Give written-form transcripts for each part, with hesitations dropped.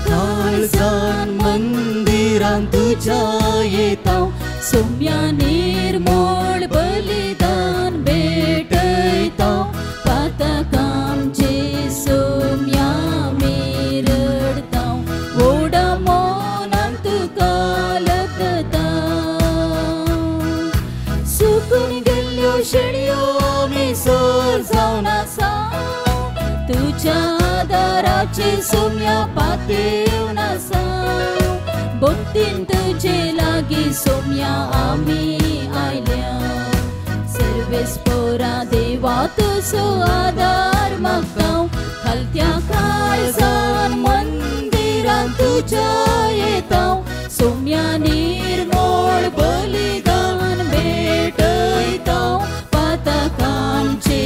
काळजान मंदिरांत तुझ्या येतां सोम्या निर्मळ बलिदान भेटयतां पातकामचे सोम्या मेरडतां व्हडा मोनान तुका लगतां सुकून गेल्ल्यो शेणयो मिसळ जावन आसा तुझ्या आदाराचे सोम्या पातेवन आसा भक्तीन तुझे लागीं सोम्या आमी आयल्या सर्वेस्परा देवा तुजो आदार मागतां खालत्या काळजान मंदिरांत तुझ्या येतां सोम्या निर्मळ बलिदान भेटयतां पातकामचे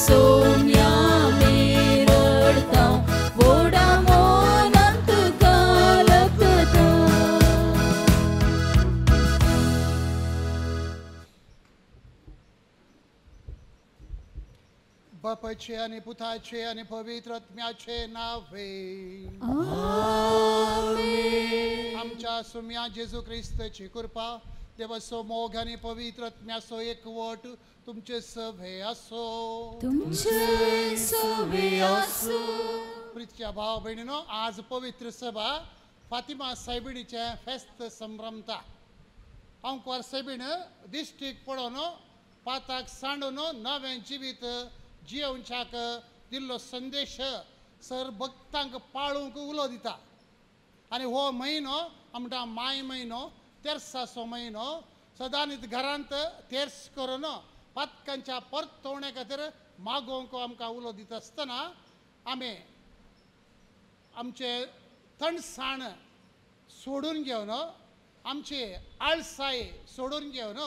सोम्या मेरडतां व्हडा मोनान तुका लगतां. बापाचे आणि पुताचे आणि पवित्र आत्म्याचे नावे आमच्या सुम्या जेजू ख्रिस्ताची कृपा देवाचो मोग आणि पवित्र आत्म्याचो एकवट तुमचे सभे असो तुमचे सवे आसो. प्रित्या भाव भयणीनो आज पवित्र सभा फातिमा सायबिणीचे फेस्त संभ्रमता अंकवार सायबिण दिश्टीक पडोन पाताक सांडून नवें जिवीत जियोवच्याक दिल्लो संदेश सर भक्तांक पाळूंक उलो दिता आनी हो म्हयनो आमकां माय म्हयनो तेर्साचो म्हयनो सदांच घरांत तेर्स करून पातकांच्या परतवणे खातीर मागोवंक आमकां उलो दिता आसतना आमी आमचे थंडसाण सोडून घेवन आमची आळसाय सोडून घेवन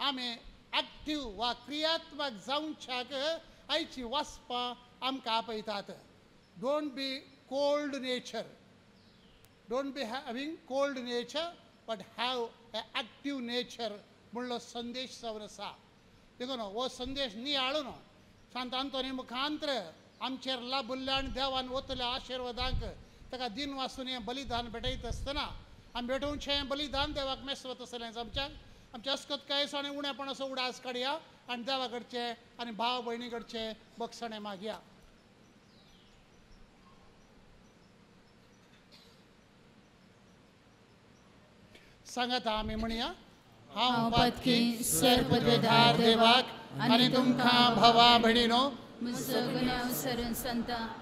आमी एक्टीव वा क्रियात्मक जावच्याक आयची वाचपां आमकां आपयतात. Don't be cold nature, don't be having cold nature but have a active nature म्हणलो संदेश जावन आसा. देखून हो संदेश नियाळून सांत आंतोनी मुखांतर आमचेर लाभुल्ल्या आनी देवान वतल्या आशिर्वादांक ताका दिन वासून हें बलिदान भेटयता आसतना आमी भेटोवचें हें बलिदान देवाक मेसवत आसलें आमच्याक आमच्या अस्कतकायेचो आनी उणेपणाचो उडास काडया आनी देवा कडचे आनी भाव भयणी कडचे बक्षणे मागया. सांगात आमी म्हणया हांव पातकी सर्पदेधार देवाक आनी तुमकां भावा भयणीनो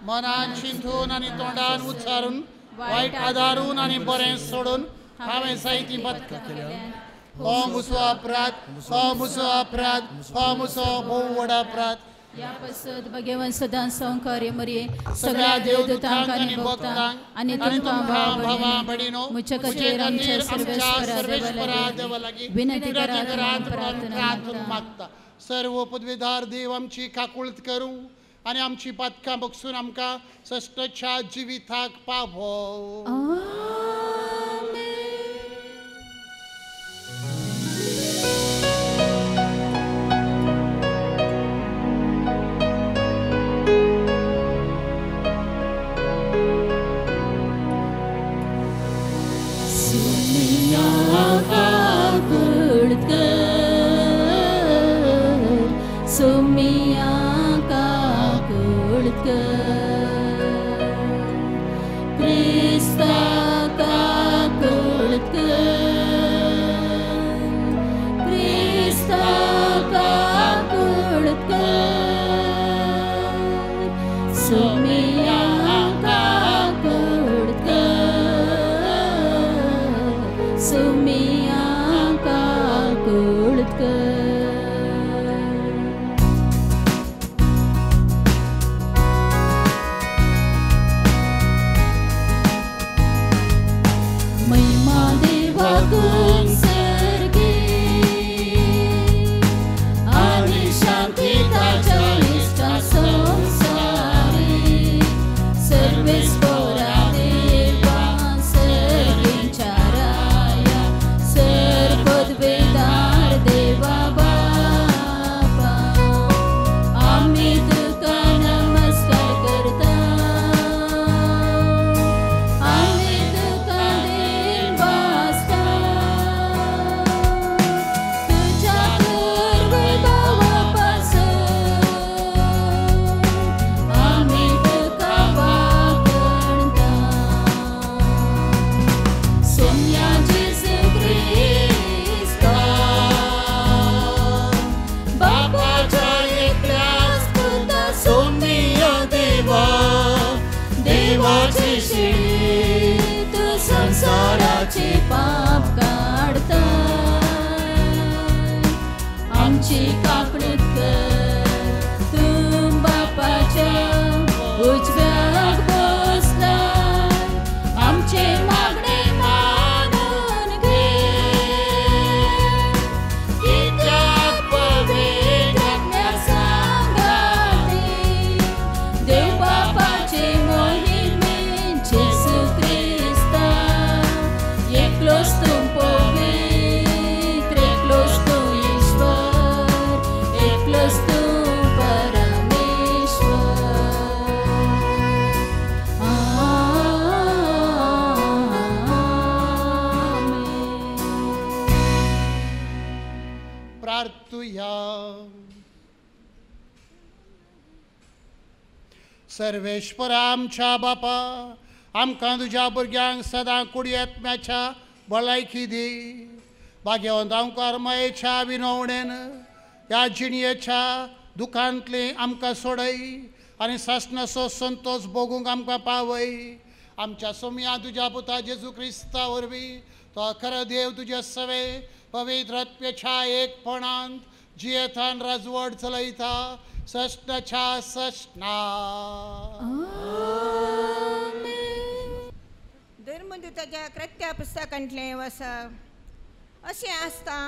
मनान चिंतून आनी तोंडान उच्चारून वायट आदारून आनी बरें सोडून हांवें जायती बदकां केल्या. हो म्हजो अपराध, हो म्हजो अपराध, हो म्हजो भोव व्हड अपराध. या पसत भगवान सदां संकार्य मरे सगळ्या देवदूतांक आनी भक्तांक आनी तुमकां भावा भयणीनो मुझे खातीर आमच्या सर्वेस्परा देवा लागीं विनंती करात प्रार्थना मागता. सर्व पदवीदार देव आमची काकुळत करूं आनी आमची पातकां बक्षून आमकां सश्टच्या जिविताक पावो. आमची कापणूक कर. तू बापाच्या उजव्याक बसलाय, आमचे मागणे मानून घे. कित्याक पवित्र आज्ञा सांगाती, देव बापाचे मोहिमेन जेसू क्रिस्ता. एकलोच तू पवित्र, एकलोच तू ईश्वर, एकलोच तू परमेश्वर. प्रार्थूया. सर्वेश्वरा आमच्या बापा, आमकां तुज्या भुरग्यांक सदां कुडी आत्म्याच्या भलायकी दी. भाग्यवंत ओंकार मायेच्या विनवणेन ह्या जिणयेच्या दुखांतली आमकां सोडय आनी सासणाचो संतोष भोगूंक आमकां पावय. आमच्या सोम्या तुज्या पुता जेजू क्रिस्ता वरवीं तो खरो देव तुजे सवे पवित्र आत्म्याच्या एकपणांत जियेतान राजवट चलयता सष्णाच्या सष्णा. धर्मदूताच्या कृत्या पुस्तकांतले वचप. अशें आसता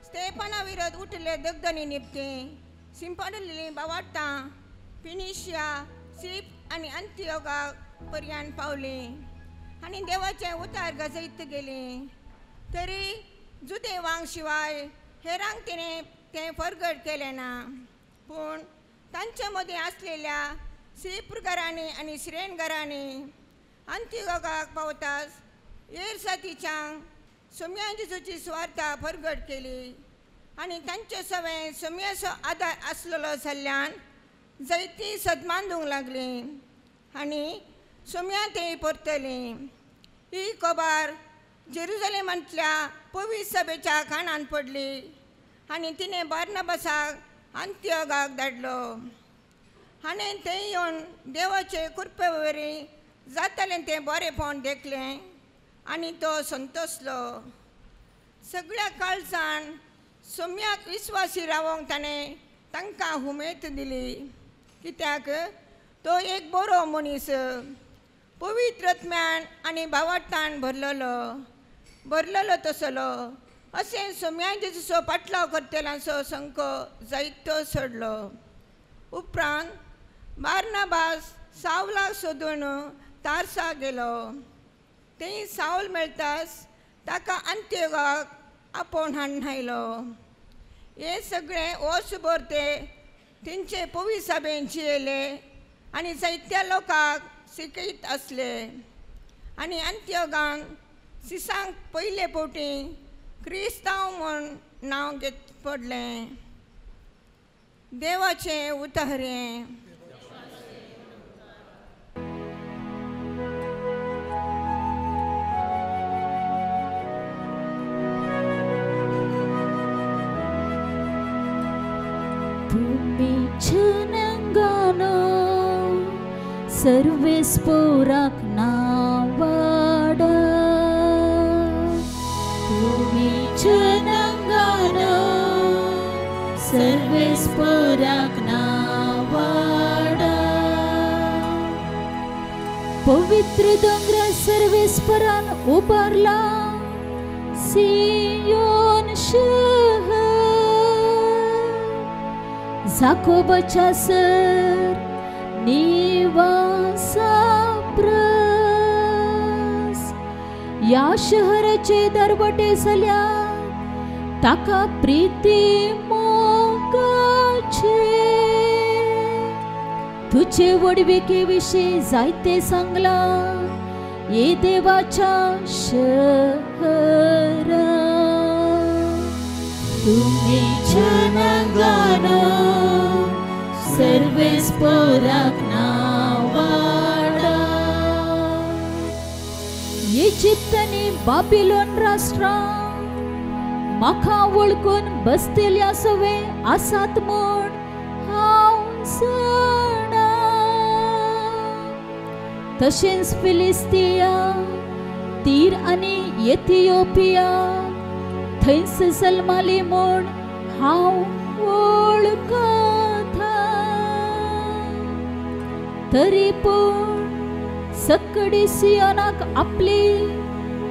स्तेफाना विरोध उठले दगदणी निपते, सिंपडलेली बावाटां फिनिशिया, सीप आनी अंतियोगा पर्यंत पावली आनी देवाचे उतार गजयत गेले. तरी जुदेवांक शिवाय हेरांक तिणें तें परगट केलें ना. पूण तांचे मदीं आसलेल्या सीपघरांनी आनी सिरेनघरांनी अंतियोगाक पावताच येरसातीच्यान सोम्या जेजूची सुवार्ता परगट केली आनी तांचे सवें सोम्याचो आदार आसलेलो जाल्ल्यान जायतीं सदमांदूंक लागलीं आनी सोम्या तें परतली. ही खबर जेरुसलेमांतल्या पवित्र सभेच्या कानांत पडली आनी तिणें बार्नबासाक अंतियोगाक धाडलो. हाणें थंय येवन देवाचे कृपे वरवीं जातालें तें बरेंपण देखलें आनी तो संतोसलो. सगळ्या काळजान सोम्याक विस्वासी रावोंक ताणें तांकां उमेद दिली, कित्याक तो एक बरो मनीस पवित्र आत्म्यान आनी भावार्थान भरलेलो तसलो. अशें सोम्या जेजूचो पाटलाव करतल्यांचो संको जायतो सोडलो. उपरांत बार्नबास सावलाक सोदून तार्सा गेलो. थंय सावल मेळटाच ताका अंतियोगाक आपोवन हाडून आयलो. हे सगळें वर्सभर ते तेंचे पवित्र सभेन जियेले आनी जायत्या लोकांक शिकयत आसले. आनी अंतियोगान सिसांक पयले फावटी क्रिस्तांव म्हूण नांव घेत पडलें. देवाचें उतारें. सर्वेस्पोराक नावाड. तुम्ही जनांगण सर्वेस्पोराक नावाड. पवित्र दोंगरा सर्वेस्परान उबारला सियोन शहर. जाकोबाच्या सर निवासा प्रस. या शहराचे दरवटे जाल्या ताका प्रीती मोगाचे. तुझे वडविके विशीं जायते सांगला ये देवाच्या शहरा. तुम्ही जनांगण सर्वेस्पोराक नावाड. इजिप्त आनी बाबिलोन राष्ट्रां म्हाका वळखून बसतेल्या सवे आसात म्हूण हांव जाणा. तशेंच फिलिस्तिया, तीर आनी इथिओपिया थंयच जल्माली म्हूण हांव वळखता तरी पण सकडी सियोनाक आपली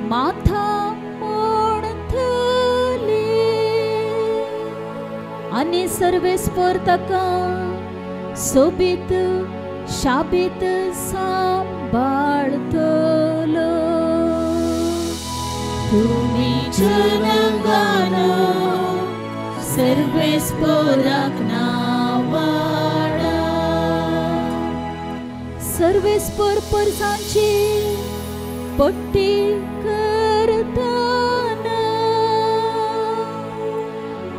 माथा मोडतली आणि सर्वेस्पर ताका सोबीत शाबीत सांभाळतलो तुम्ही जनगानो सर्वेस्पराक नावाडा सर्वेस्पर परसांची पट्टी करताना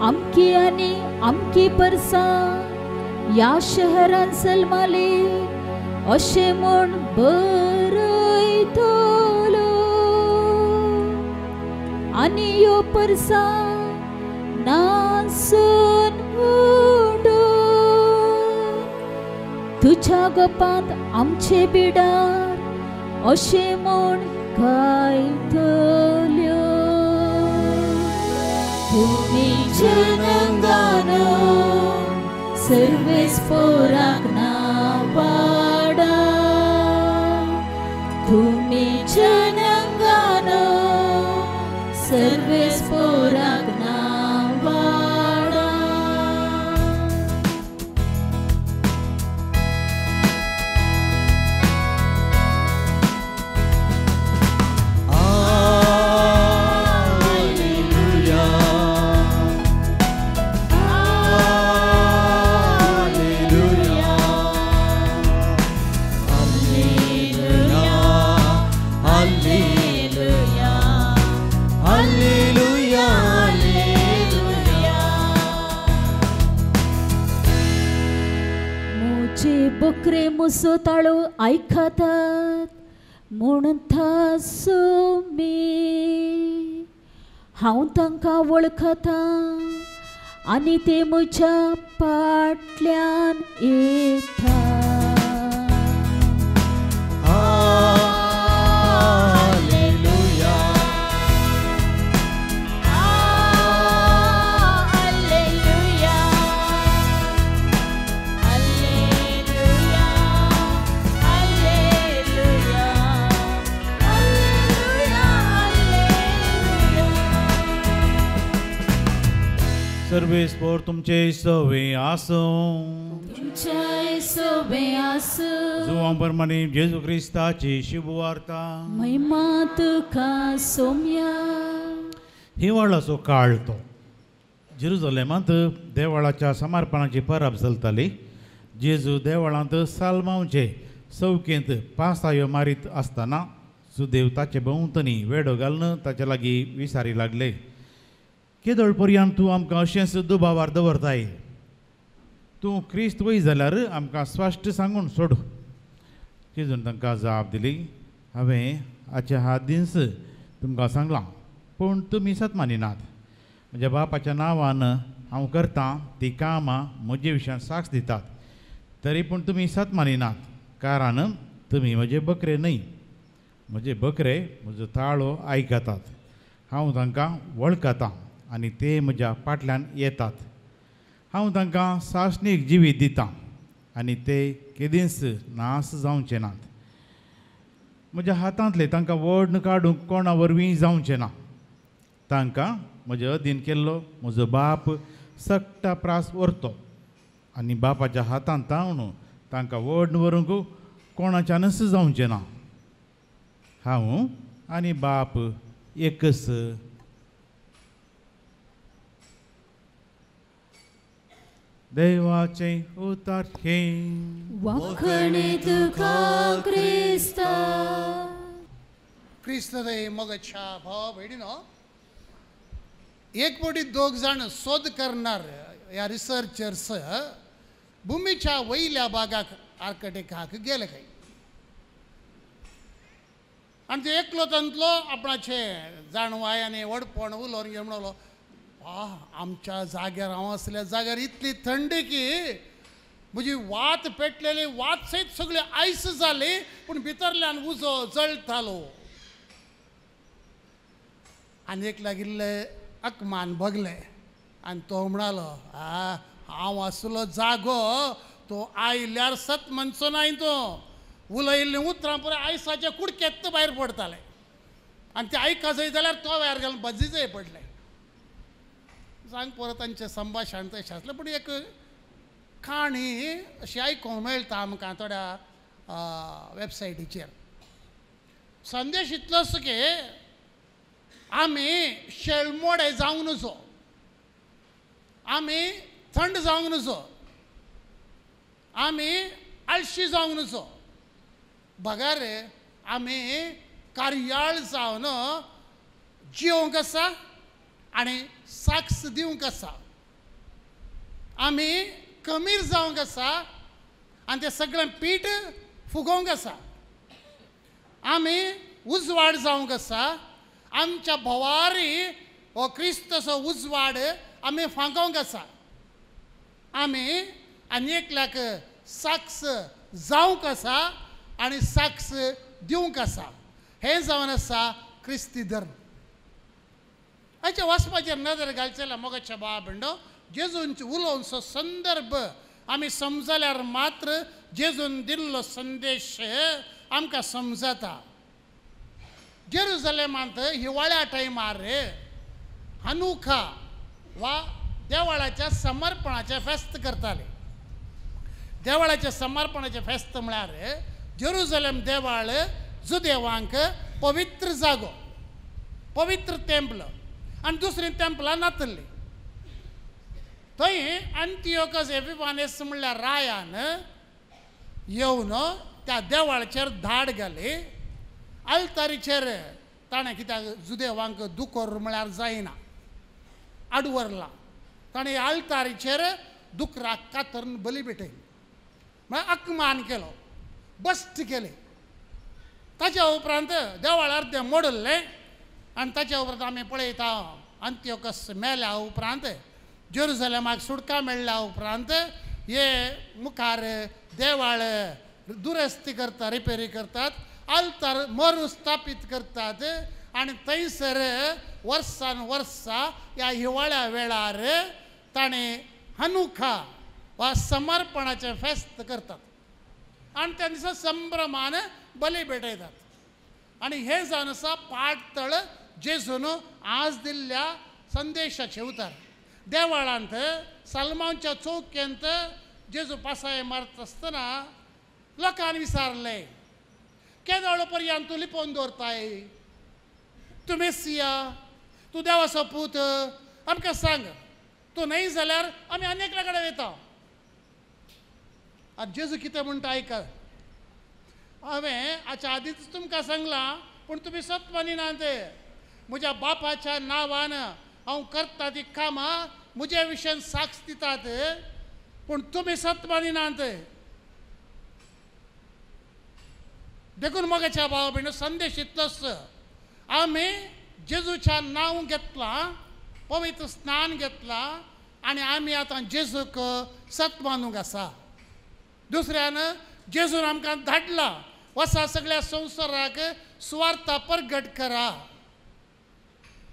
आमकी आणि आमकी परसा या शहरान सलमाले अशे म्हण बरयतलो आणि यो परसा नासून उडोवन तुझ्या गपांत आमचे बिडार अशे म्हण गायतल्यो तुम्ही जनगानो सर्वेस्पराक नावाडा तुम्ही जनगानो सर्वेस्पराक नावाडा बकरे मुसो ताळो आयकतात म्हणटा सोमी हांव तांकां वळखता आनी ते म्हज्या फाटल्यान येता सर्वेस्पर तुमचे सवे आसूं तुमचे सवे आसूं जुवां प्रमाणे जेजू क्रिस्ताची शुभवार्ता महिमा तुका सोम्या हिवाळाचो काळ तो जेरुसलेमांत देवळाच्या समर्पणाची परब चलताली जेजू देवळांत सालमांचे चौकेंत पांचतायो मारीत आसतना सुदेव ताचे भोंवतणी वेडो घालून ताचे लागीं विचारी लागले केदळ पर्यंत तूं आमकां अशेंच दुबावार दवरताय तूं क्रिस्त वय जाल्यार आमकां स्पश्ट सांगून सोड जेजून तांकां जाप दिली हांवें हाचे दीस तुमकां सांगलां पूण तुमी सत मानिनात म्हज्या बापाच्या नांवान हांव करतां ती कामां म्हजे विशयान साक्ष दितात तरी पूण तुमी सत मानिनात कारण तुमी म्हजे बकरे न्हय म्हजे बकरे म्हजो ताळो आयकतात हांव तांकां वळखतां आनी ते म्हज्या फाटल्यान येतात हांव तांकां सासणीक जिवीत दितां आनी ते केदींच नास जावचे नात म्हज्या हातांतले तांकां वड काडूंक कोणा वरवीं जावचें ना तांकां म्हजे अधीन केल्लो म्हजो बाप सक्टा प्रास व्हरतो आनी बापाच्या हातांत तावून तांकां वड व्हरूंक कोणाच्यानच जावचें ना हांव आनी बाप एकच देवाचे उतार हे वाखणे तुका क्रिस्ता क्रिस्तदे मोगच्या भाव भयणीनो एक पोटी दोग जाण शोध करणार या रिसर्चर्स भूमीच्या वयल्या भागाक आर्कटिकाक गेले काही आणि ते एकलो तंतलो आपणाचे जाणवाय आनी वडपण उलोवन घेवन म्हणलो आमच्या जाग्यार हांव आसल्या जाग्यार इतली थंडी की म्हजी वात पेटलेली वात सयत सगळी आयस जाली पूण भितरल्यान उजो जळटालो आनी एक लागिल्ले अकमान भगले आनी तो म्हणालो हांव आसलो जागो तो आयल्यार सत म्हणचो नाय तो उलयल्लीं उतरां पुराय आयसाचे कुडकेत्त भायर पडताले आनी ते आयका जाय जाल्यार तो भायर घालून बजीजय पडले सांग परत तांचें संभाशण तशें आसलें पूण एक काणी अशी आयकूंक मेळटा आमकां थोड्या वेबसायटीचेर संदेश इतलोच की आमी शेळमोडे जावंक नजो आमी थंड जावंक नजो आमी आळशी जावंक नजो बघा रे आमी कार्याळ जावन जिवंक आसा आनी साक्ष दिवंक आसा आमी कमीर जावंक आसा आनी तें सगळें पीठ फुगोवंक आसा आमी उजवाड जावंक आसा आमच्या भोवारी हो क्रिस्तचो उजवाड आमी फांकोवंक आसा आमी आनी एकल्याक साक्ष जावंक आसा आनी साक्ष दिवंक आसा हें जावन आसा क्रिस्ती धर्म हाच्या वचपाचेर नदर घालचे जाल्यार मोगाच्या भावा भयणो जेजूंचो उलोवचो संदर्भ आमी समजल्यार मात्र जेजून दिल्लो संदेश आमकां समजता जेरुसलेमांत हिवाळ्या टायमार हनुखा वा देवाळाच्या समर्पणाचें फेस्त करताले देवाळाच्या समर्पणाचें फेस्त म्हळ्यार जेरुसलेम देवाळ जुदेवांक पवित्र जागो पवित्र टेंपल आनी दुसरीं टेंपलां नातल्लीं थंय अंतियोकस एपिफानेस म्हणल्यार रायान येवन त्या देवाळाचेर धाड घाली आल्तारीचेर ताणें कित्याक जुदेवांक दुकोर म्हळ्यार जायना आडवरला ताणें आल्तारीचेर दुकराक कातरून बली भेटयली म्हळ्यार अपमान केलो बस्ट केले ताच्या उपरांत देवाळ अर्दें मोडल्लें आनी ताच्या उपरांत आमी पळयता अंतियोकस मेल्या उपरांत जेरुसलेमाक सुटका मेळ्ळ्या उपरांत हे मुखार देवाळ दुरस्ती करता रिपेरी करतात आल्तार मरुस्थापीत करतात आनी थंयसर वर्सान वर्सा ह्या हिवाळ्या वेळार ताणें हनुखा वा समर्पणाचें फेस्त करतात आनी त्या दिसा संभ्रमान बली भेटयतात आनी हें जावन आसा पाठतळ जेजून आज दिल्ल्या संदेशाचें उतर देवाळांत सालमांच्या चौकेंत जेजू पासाय मारता आसतना लोकांनी विचारलें केदोळ पर्यंत तूं लिपोवन दवरताय तूं मेसिया तूं देवाचो पूत आमकां सांग तूं न्हय जाल्यार आमी आनी एकल्या कडेन वयता आतां जेजू कितें म्हणटा आयका हांवें हाच्या आदींच तुमकां सांगलां पूण तुमी सत मानिनात म्हज्या बापाच्या नांवान हांव करता तीं कामां म्हज्या विशयान साक्ष दितात पूण तुमी सत मानिनात देखून मोगाच्या भावा भयणो संदेश इतलोच आमी जेजूच्या नांव घेतलां पवित्र स्नान घेतलां आनी आमी आतां जेजूक सत मानूंक आसा दुसऱ्यान जेजून आमकां धाडला वसा सगळ्या संवसाराक सुवार्ता परगट करा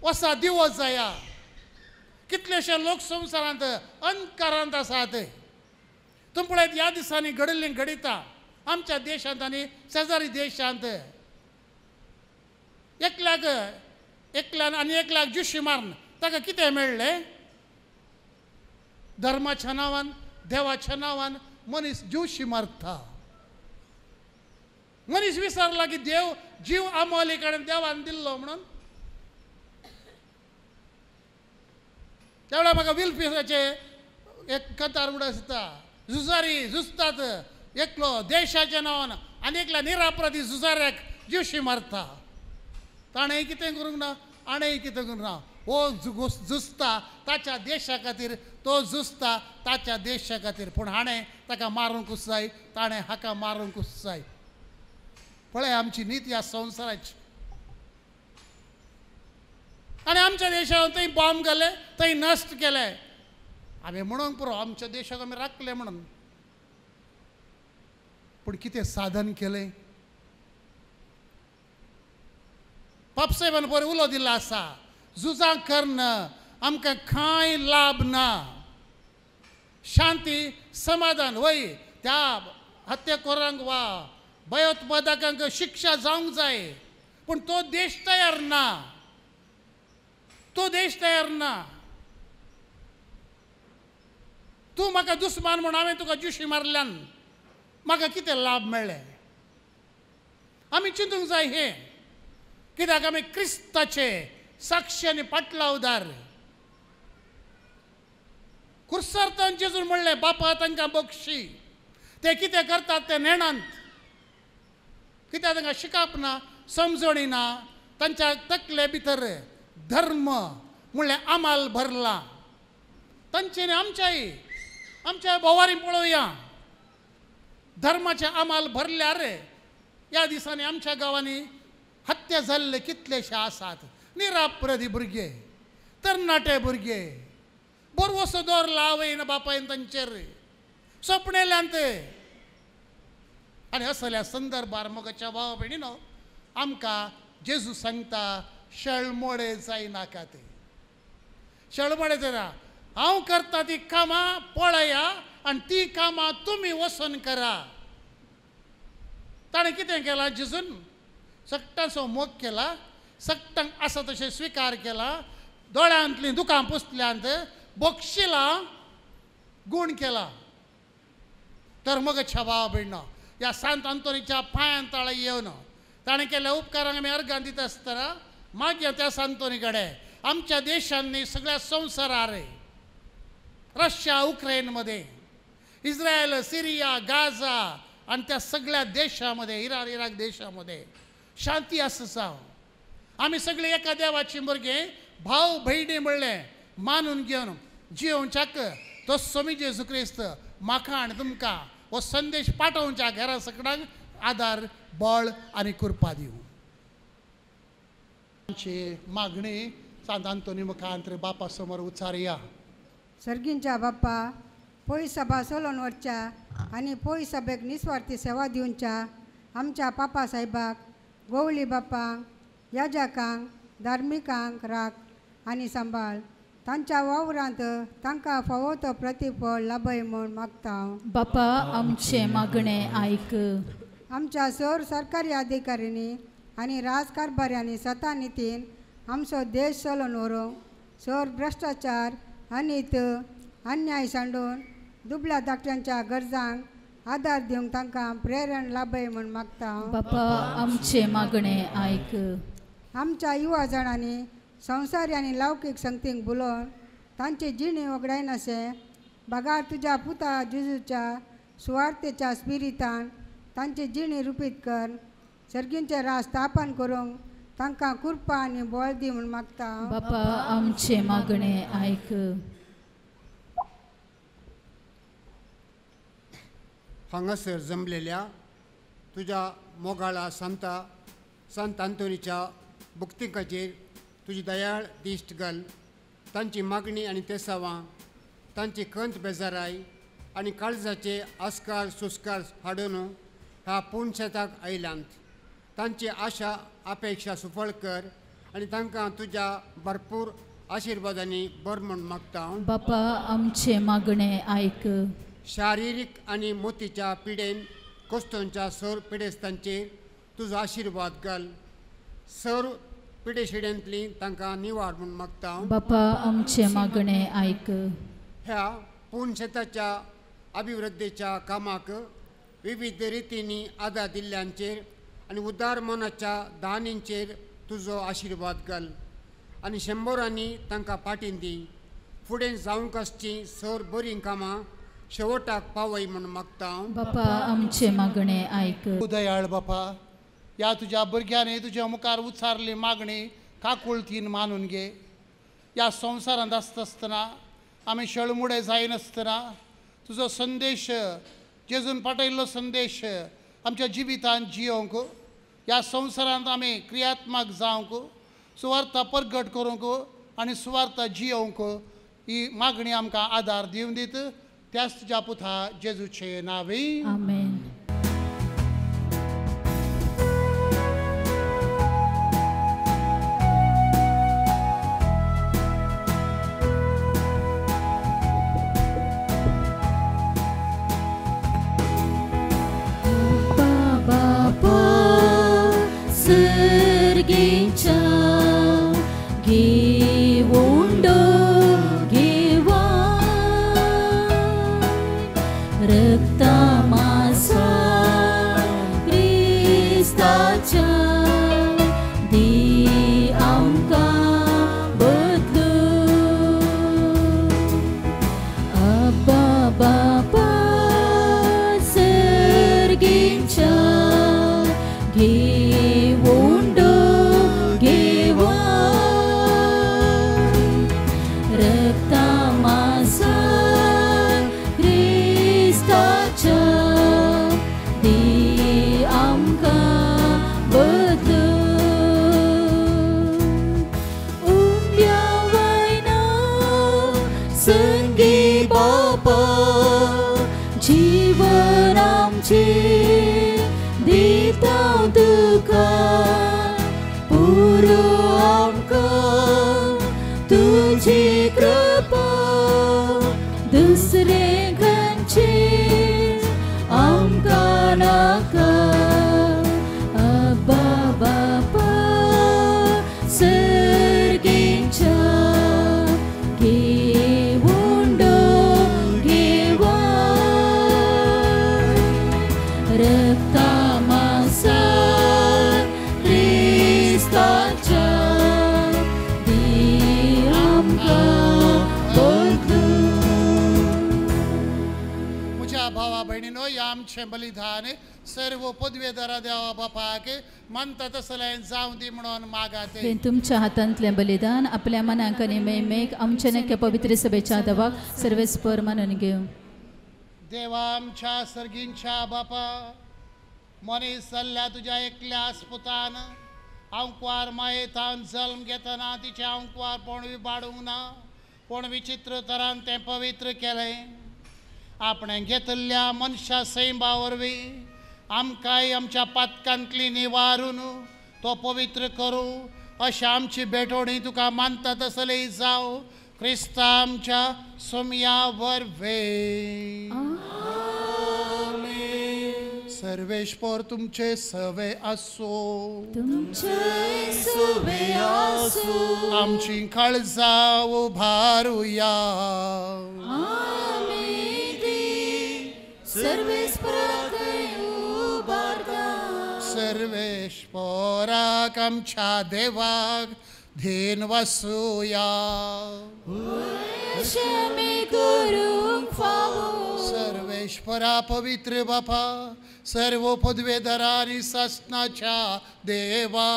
वसा दिवो जाया कितलेशे लोक संवसारांत अंधकारांत आसात तुमी पळयत ह्या दिसांनी घडिल्लीं घडिता आमच्या देशांत आनी शेजारी देशांत एकल्यान आनी एकल्याक जुशी मारून ताका कितें मेळ्ळें धर्माच्या नांवान देवाच्या नांवान मनीस जुशी मारता मनीस विसरला की देव जीव आमोली कडेन देवान दिल्लो म्हणून तेवढा म्हाका विलफिसाचे एक कथार उडयता झुजारी झुजतात एकलो देशाच्या नांवान आनी एकल्या निरापराधी झुजाऱ्याक जुशी मारता ताणें कितें करूंक ना आणेय कितें करूंक ना हो झुजता ताच्या देशा खातीर तो झुजता ताच्या देशा खातीर पूण हाणें ताका मारूंकूच जाय ताणें हाका मारूंकूच जाय पळय आमची नीत ह्या संवसाराची आनी आमच्या देशांत थंय बॉम्ब घाले थंय नश्ट केले हांवें म्हणूंक पुरो आमच्या देशाक आमी राखले म्हणून पूण कितें साधन केलें पापसाहेबान बरें उलो दिल्लो आसा झुजां करन आमकां कांय लाभ ना शांती समाधान वय त्या हत्तेखोरांक वा भयोत्पादकांक शिक्षा जावंक जाय पूण तो देश तयार ना तूं म्हाका दुस्मान म्हूण हांवें तुका जुशी मारल्यान म्हाका कितें लाभ मेळ्ळे आमी चिंतूंक जाय हें कित्याक आमी क्रिस्ताचे साक्षी आनी पाटलावदार खुर्सार्थान जेजून म्हणलें बापा तांकां बक्षी ते कितें करतात ते नेणांत कित्याक तांकां शिकप ना समजणी ना तांच्या तकले भितर धर्म म्हणलें आमाल भरला तांचेनी आमच्या बोवारी पळोवया धर्माचे आमाल भरल्यार ह्या दिसांनी आमच्या गांवांनी हत्या जाल्ले कितलेशे आसात निरापराधी भुरगे तरणाटे भुरगे बरवसो दवरला आवयन बापायन तांचेर सोपणेल्यांत आनी असल्या संदर्भार मोगाच्या भाव भयणीनो आमकां जेजू सांगता शळमोडे जायनाका ते शळमोडे जायना हांव करता ती कामां पळया आनी ती कामां तुमी वचून करा ताणें कितें केलां जेजून सक्टाचो मोग केला सक्तांक आसा तशें स्विकार केला दोळ्यांतलीं दुकां पुसल्यांत बक्षिलां गूण केला तर मोगाच्या भाव भयणीनो ह्या सांत आंतोनीच्या पांयां ताळा येवन ताणें केल्ल्या उपकारांक आमी अर्गां दिता आसतना मागया त्या सांतोनी कडेन आमच्या देशांनी सगळ्या संवसारार रशिया उक्रेनमध्ये इस्रायल सिरिया गाझा आणि त्या सगळ्या देशामध्ये इराक देशामध्ये शांती आसा जावं आमी सगळे एका देवाची भुरगे भाव भयणी म्हणलें मानून घेवन जियोवच्याक तो स्वामी जेजू क्रिस्त म्हाका आनी तुमकां हो संदेश पाठोवच्या घरा सकडांक आदार बळ आनी कृपा दिवं मागणी सांत आंतोनी मुखांतर बापा समोर उच्चारया सर्गींच्या बाप्पा पोय सभा सोलोन वरच्या आनी पोय सभेक निस्वार्थी सेवा दिवच्या आमच्या पापा साहेबाक गवळी बापांक याजकांक धार्मिकांक राख आनी सांबाळ तांच्या वावरांत तांकां फावो तो प्रतिफळ लाभय म्हूण मागता बापा आमचे मागणे आयक आमच्या सर सरकारी अधिकाऱ्यांनी आनी राजकारभाऱ्यांनी सता नितीन आमचो देश चलोवन व्हरूंक सर भ्रश्टाचार अनित अन्याय सांडून दुबळ्या धाकट्यांच्या गरजांक आदार दिवंक तांकां प्रेरण लाभय म्हूण मागता बापा आमचे मागणे आयक आमच्या युवा जाणांनी संवसारी आनी लौकीक संगतींक बुलोवन तांची जिणी वगडाय नाशे बगार तुज्या पुता जेजूच्या सुवार्थेच्या स्पिरितान तांची जिणी रुपीत कर सर्गींचे राज स्थापन करूंक तांकां कृपा आनी बळ दी म्हूण मागता बापा आमचे मागणे आयक हांगासर जमलेल्या तुज्या मोगाळा संत आंतोनीच्या भुक्तिकाचेर तुजी दयाळ दिश्ट घाल तांची मागणी आनी तेसावां तांची खंत बेजाराय आनी काळजाचे आस्कार सुस्कार हाडून ह्या पुणशेताक आयल्यांत तांची आशा अपेक्षा सुफळ कर आनी तांकां तुज्या भरपूर आशिर्वादांनी बर म्हूण मागता बापा आमचे मागणे आयक शारिरीक आनी मोतीच्या पिडेन कोस्तोंच्या सर पिडेस्तांचेर तुजो आशिर्वाद घाल सर पिडेशिड्यांतली तांकां निवार म्हूण मागता बापा आमचे मागणे आयक ह्या पुणशेताच्या अभिवृद्धीच्या कामाक विविध रितींनी आदार दिल्ल्यांचेर आनी उदार मनाच्या दानींचेर तुजो आशिर्वाद घाल आनी शंबरांनी तांकां पाटीन दी फुडें जावंक आसचीं सर बरीं कामां शेवटाक पावय म्हूण मागता बापा आमचे मागणे आयक दयाळ बापा ह्या तुज्या भुरग्यांनी तुज्या मुखार उच्चारली मागणी काकुळतीन मानून घे ह्या संवसारांत आसता आसतना आमी शळमुडे जायनासतना तुजो संदेश जेजून पाठयल्लो संदेश आमच्या जिवितांत जियोवंक ह्या संवसारांत आमी क्रियात्मक जावंक सुवार्थ परगट करूंक आनी सुवार्थ जियोवंक ही मागणी आमकां आदार दिवन दीत त्याच तुज्या पुता जेजूचे नांवे आमेन दुसरे खंयचे आमकां नाका अब्बा बापा सर्गेच्या घेवुंडो घेवा रक्ता मांसार क्रिस्ताच्या दी आमकां म्हज्या भावा भयणीनो या आमचें बलिदान सर्व पदवेदारा देवा बापाक म्हणटा तसलें जावं दी म्हणून मागात हे तुमच्या हातांतलें बलिदान आपल्या मनाक आनी मेमेक आमच्या नक्की पवित्र सभेच्या देवाक सर्वेस्पर मानून घेव देवा आमच्या सर्गींच्या बापा मनीस जाल्ल्या तुज्या एकल्या पुतान अंकवार मायेतान जल्म घेतना तिचे अंकवारपण विबाडूंक ना पूण विचित्र तरान तें पवित्र केलें आपणें घेतल्या मनशा सैमा वरवीं आमकांय आमच्या पातकांतली निवारून तो पवित्र करूं अशी आमची भेटोवणी तुका मानता तसली जावं क्रिस्ता आमच्या सोमया वरवीं सर्वेश्वर तुमचे सवे असो तुमचे सवे आसूं आमची काळजां उभारुया सर्वेस्पराक उबारता सर्वेश्वराक आमच्या देवाक धीन वसूया क्षमे करूंक फावो सर्वेश्वरा पवित्र बापा सर्व पदवेदारा आनी सासणाच्या देवा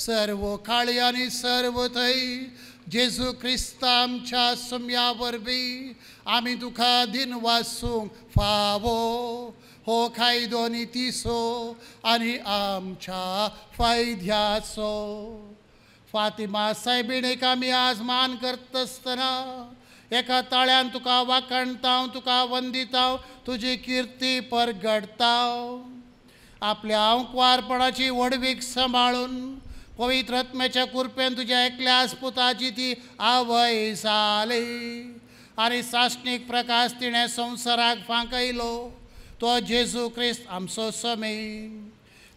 सर्व काळी आनी सर्व थंय जेजू क्रिस्ता आमच्या सोम्या वरवीं आमी तुका दिन वासूंक फावो हो कायदो नितीसो आनी आमच्या फायद्याचो फातिमा सायबिणेक आमी आज मान करता आसतना एका ताळ्यान तुका वाखणता तुका वंदिता तुजी किर्ती परगडता आपल्या अंकवारपणाची वडवीक सांबाळून पवित्र आत्म्याच्या कृपेन तुज्या एकल्या पुताची ती आवय जाली आनी सासणीक प्रकाश तिणें संवसाराक फांकयलो तो जेजू क्रिस्त आमचो समे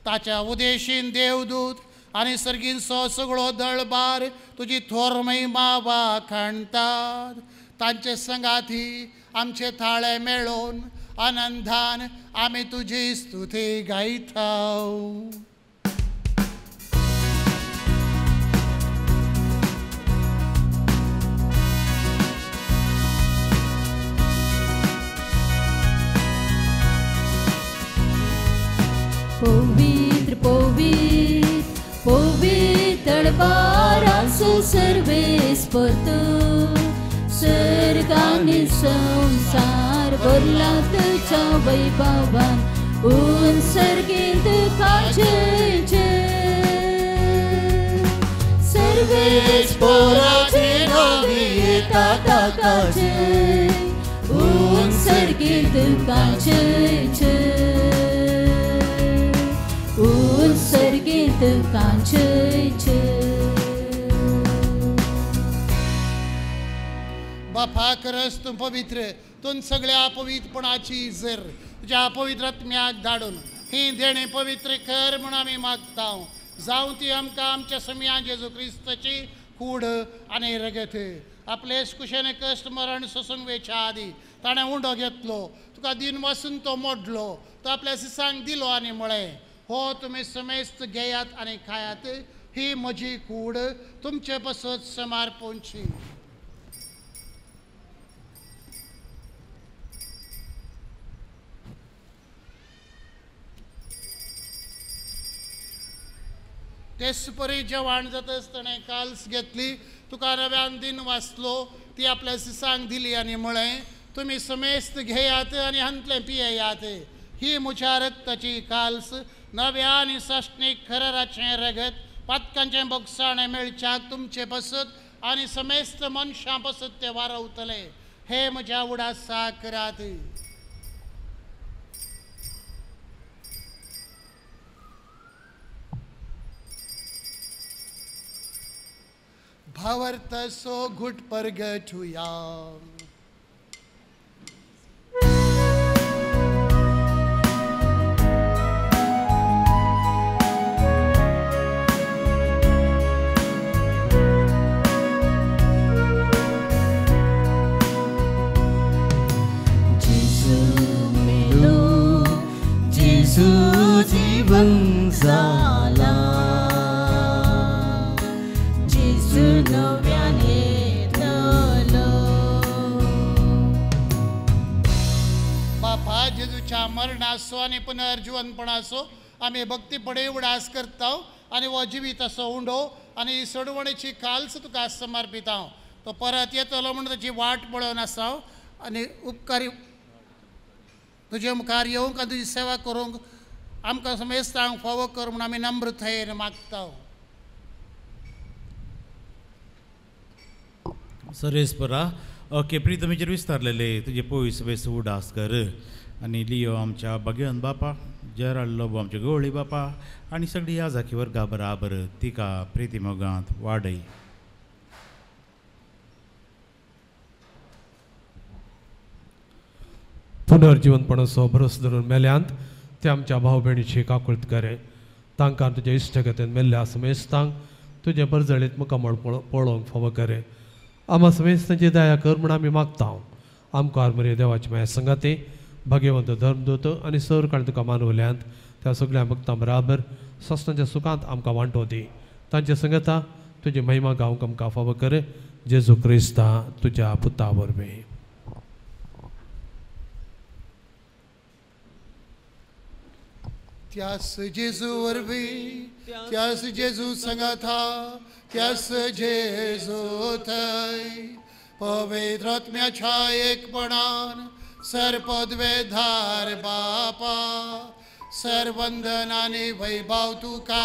ताच्या उदेशीन देवदूत आनी सर्गींचो सगळो दळबार तुजी थोर महिमा वाखणटात तांचे संगाती आमचे थाळे मेळोवन आनंदान आमी तुजी स्तुती गायता पवित्र पवित्र पवित्र दळबाराचो सर्वेस्पर तूं सर्ग आनी संसार भरला तुज्या वैभवान उत्सर्गीत काजे सर्वेस्पराचे नावे ताका काजे उत्सर्गीत काजे उत्सर्गीत कांचय बापा करस तूं पवित्र तूं सगळ्या अपवित्रपणाची जर तुज्या अपवित्र आत्म्याक धाडून ही देणी पवित्र कर म्हूण आमी मागता जावं ती आमकां आमच्या समया जेजू क्रिस्ताची कूड आनी रगत आपले कुशेने कश्ट मरण सोसूंक वेच्या आदी ताणें उंडो घेतलो तुका दिन वसून तो मोडलो तो आपल्या सिसांक दिलो आनी म्हळें हो तुमी समेस्त घेयात आनी खायात ही म्हजी कूड तुमचे पसत समर्पणची तेच परी जेवण जाता आसतना काल्स घेतली तुका नव्यान दिन वाचलो ती आपल्या सिसांक दिली आनी म्हळें तुमी समेस्त घेयात आनी हंतले पियेयात ही म्हज्या रक्ताची काल्स नव्या आनी सश्णीक खराराचें रगत पातकांचें बोगसाणें मेळच्याक तुमचे पसत आनी समेस्त मनशां पसत ते वारवतले हे म्हज्या उडासा करात भावार्थसो घुट परगटुया जीवन जाला जेजू नव्यान येतलो बापा जेजूच्या मरणाचो आनी पुनर्जीवनपणाचो आमी भक्तीपणे उडास करता आनी हो जिवीत असो उंडो आनी सडवणेची काल्स तुका समर्पिता तो परत येतलो म्हणून ताची वाट पळोवन आसा आनी उपकारी तुजे मुखार येवंक आनी तुजी सेवा करूंक आमकां समेस्तांक फावो कर म्हणून आमी नम्रतायेन मागता सरेस्परा केप्री तुमचेर विस्तारलेले तुजे पयस बेस उडास कर आनी लियो आमच्या भगवन बापा जेराड लोबो आमच्या गवळी बापा आनी सगळी ह्या जाकी वर्गा बराबर तिका प्रितीमोगांत वाडय पुनर्जीवनपणाचो भरोस धरून मेल्यांत ते आमच्या भाव भयणीची काकुळट करे तांकां तुज्या इश्टगतीन मेल्ल्या समेस्तांक तुजे बरजळीत मुखामळ पळोवंक फावो करे आम्हा समेस्तांची दया कर म्हूण आमी मागता आमकां मरे देवाची माया संगाती भगवंत धर्मदूत आनी सर काळ तुका मानवल्यांत त्या सगळ्या भक्तां बराबर सस्तांच्या सुखांत आमकां वांटो दी तांचे संगता तुजी महिमा गावंक आमकां फावो कर जेजू क्रिस्ता तुज्या पुता वरवीं त्यास जेजू वरवीं त्यास जेजू संगाथा त्यास जेजू थंय पवित्र आत्म्याच्या एकपणान सरपदवेधार बापा सरवंदन आनी वैभव तुका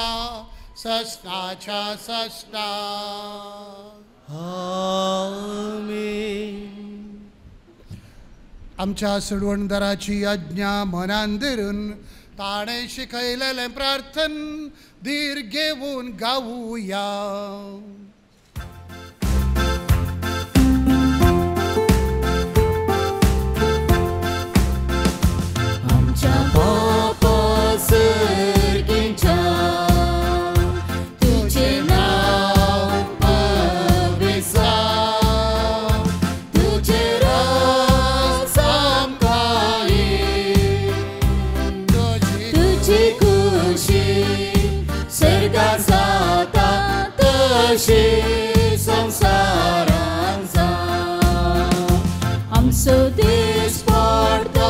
सस्ताच्या सस्ता आमच्या सडवणदाराची आज्ञा मनान धरून ताणें शिकयलेलें प्रार्थन धीर घेवन गावुया आमच्या बापा सर्गेच्या तुझें नांव पवित्र तुझें राज आमकां तुझी खुशी सर्गार जाता तशी संवसारांत जावं आमचो दीस पडतो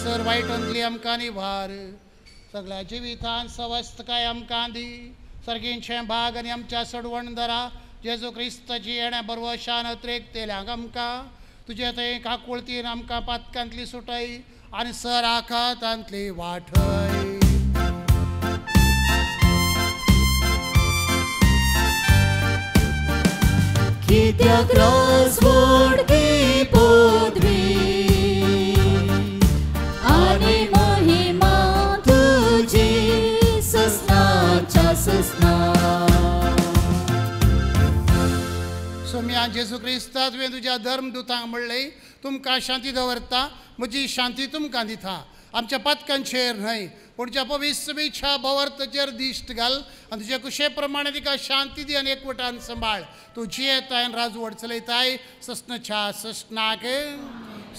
सर वायटंतली आमकां निवार सगळ्या जिवितान सवस्थ काय आमकां दी सर्गींचे भाग आनी आमच्या सडवणदारा जेजू क्रिस्ताची येण्या बरवशान त्रेकतेल्यांक आमकां तुजे थंय काकुळतीन आमकां पातकांतली सुटय आनी सर आखातांतली वाठय कित्याक राजवडकी पदवी आनी महिमा तुजी सस्नाच्या सस्ना सोम्या जेजू क्रिस्ता तुवें तुज्या धर्मदुतांक म्हणलें तुमकां शांती दवरता म्हजी शांती तुमकां दिता आमच्या पथकांचेर न्हय पूण ज्या पवित्रच्या भवर्तचेर दिश्ट घाल आनी तुजे कुशे प्रमाणे तिका शांती दी आनी एकवटान सांबाळ तूं जियेताय आनी राजवट चलयताय सस्नच्या सस्नाक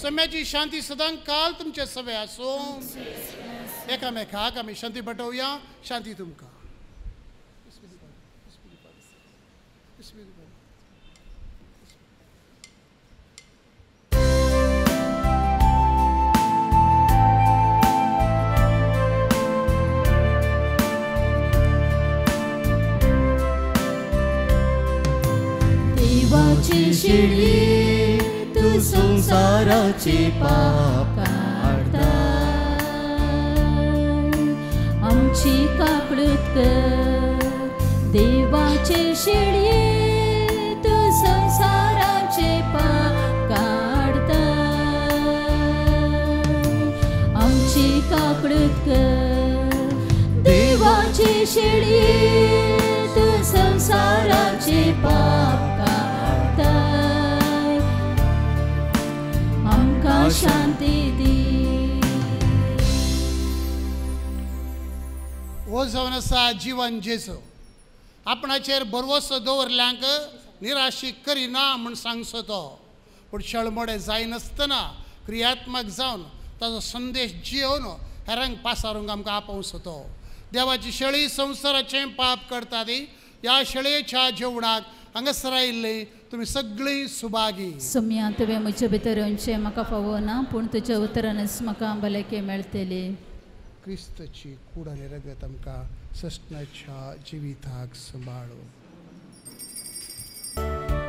सम्याची शांती सदां काल तुमचे सवे आसूं एकामेकाक आमी शांती पटोवया शांती तुमकां देवाची शिडी तू संसाराची पाप काढता आमची काकळूत कर देवाचे शेळये तू संसाराचे पाप काढता आमची काकळूत कर देवाचे शेळये तू संसाराचे पाप काढता आमकां शांती दी हो जावन आसा जीवन जेजू आपणाचेर भरवोसो दवरल्यांक निराशी करिना म्हूण सांगचो तो पूण शळमोडे जायनासतना क्रियात्मक जावन ताजो संदेश जियोवन हेरांक पासारूंक आमकां आपोवचो तो देवाची शेळी संवसाराचें पाप करता ती ह्या शेळयेच्या जेवणाक हांगासर आयिल्लीं तुमी सगळीं सुभागी सुम्या तुवें म्हजे भितर येवचें म्हाका फावो ना पूण तुज्या उतरानच म्हाका भलायकी मेळटली क्रिस्तची कूड आनी रगत आमकां सस्तनाच्या जिविताक सांबाळो कर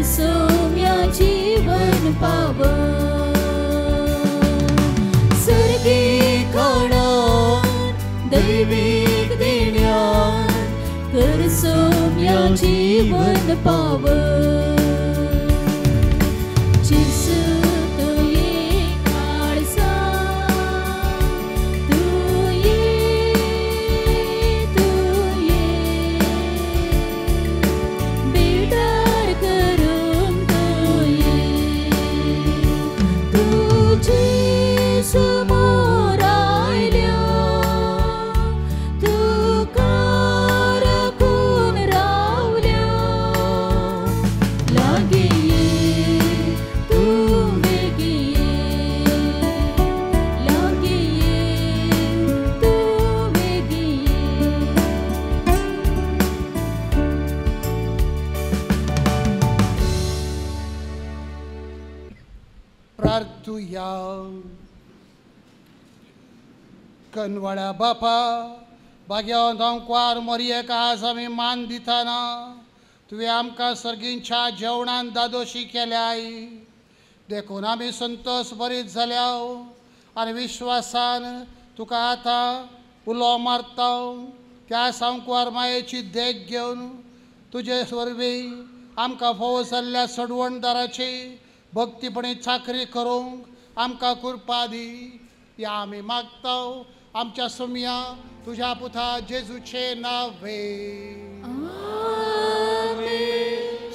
सोम्या जीवन पाव जीवन पाव जेसू तू ये खालसा तू ये बेडर करून तू जेसू मोरायल्या तू कारकून रावल्या लागी तू वेगी लागी तू वेगी प्रार्थुया कनवाळ्या बापा भाग्यवंत अंकवार मरियेक आज आमी मान दिताना तुवें आमकां सर्गींच्या जेवणान दादोशी केल्याय देखून आमी संतोश भरीत जाल्या आनी विश्वासान तुका आतां उलो मारता त्या सांकवार मायेची देख घेवन तुजे वरवीं आमकां फोव जाल्ल्या सडवणदाराची भक्तीपणी चाकरी करूंक आमकां कृपा दी या आमी मागता आमच्या सुमया तुझ्या पुता जेजूचे नावे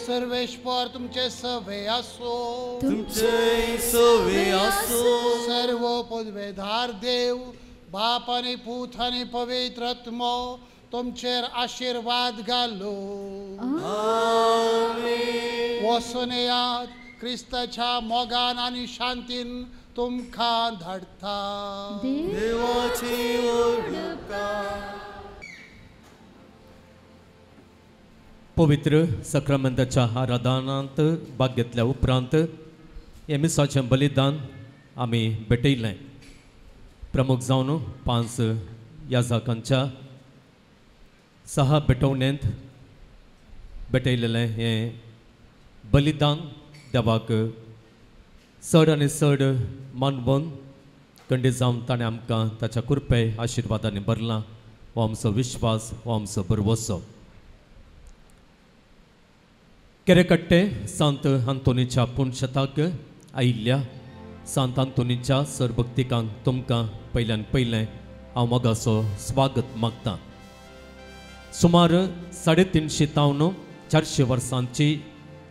सर्वेश्वर तुमचे सवे असो तुमचे सवे असो सर्व पदवेधार देव बाप आणि पूत आणि पवित्र आत्मो तुमचेर आशीर्वाद घालो वसनेयात क्रिस्ताच्या मोगान आणि शांतीन तुमकां धाडटा देवाची पवित्र सक्रामेंताच्या आराधनांत भाग घेतल्या उपरांत हे मिसाचें बलिदान आमी भेटयलें प्रमुख जावन 5 याजकांच्या 6 भेटवणेंत भेटयलेलें हें बलिदान देवाक चड आनी चड मानवून खंडीत जावन ताणें आमकां ताच्या कृपे आशिर्वादांनी भरलां हो आमचो विश्वास हो आमचो भरवोसो केरेकट्टे सांत आंतोनीच्या पुणशताक आयिल्ल्या सांत आंतोनीच्या सरभक्तिकांक तुमकां पयल्यान पयलें हांव मोगाचो स्वागत मागतां सुमार 350 तावन 400 वर्सांची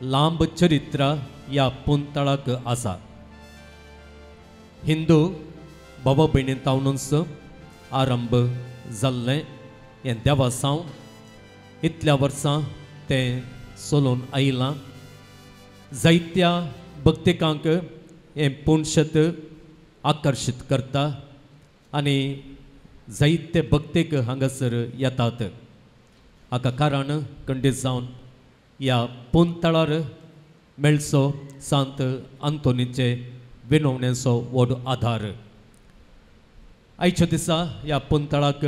लांब चरित्रा ह्या पुंतळाक आसा हिंदू बाबा भयणी तावनूच आरंभ जाल्लें हें देवा साव इतल्या वर्सां तें चलून आयलां जायत्या भक्तिकांक हें पुणशत आकर्शीत करता आनी जायते भक्तीक हांगासर येतात हाका कारण खंडीत जावन ह्या पुंतळार मेळचो सांत आंतोनीचे विनवणेचो व्हड आधार आयच्या दिसा ह्या पुंतळाक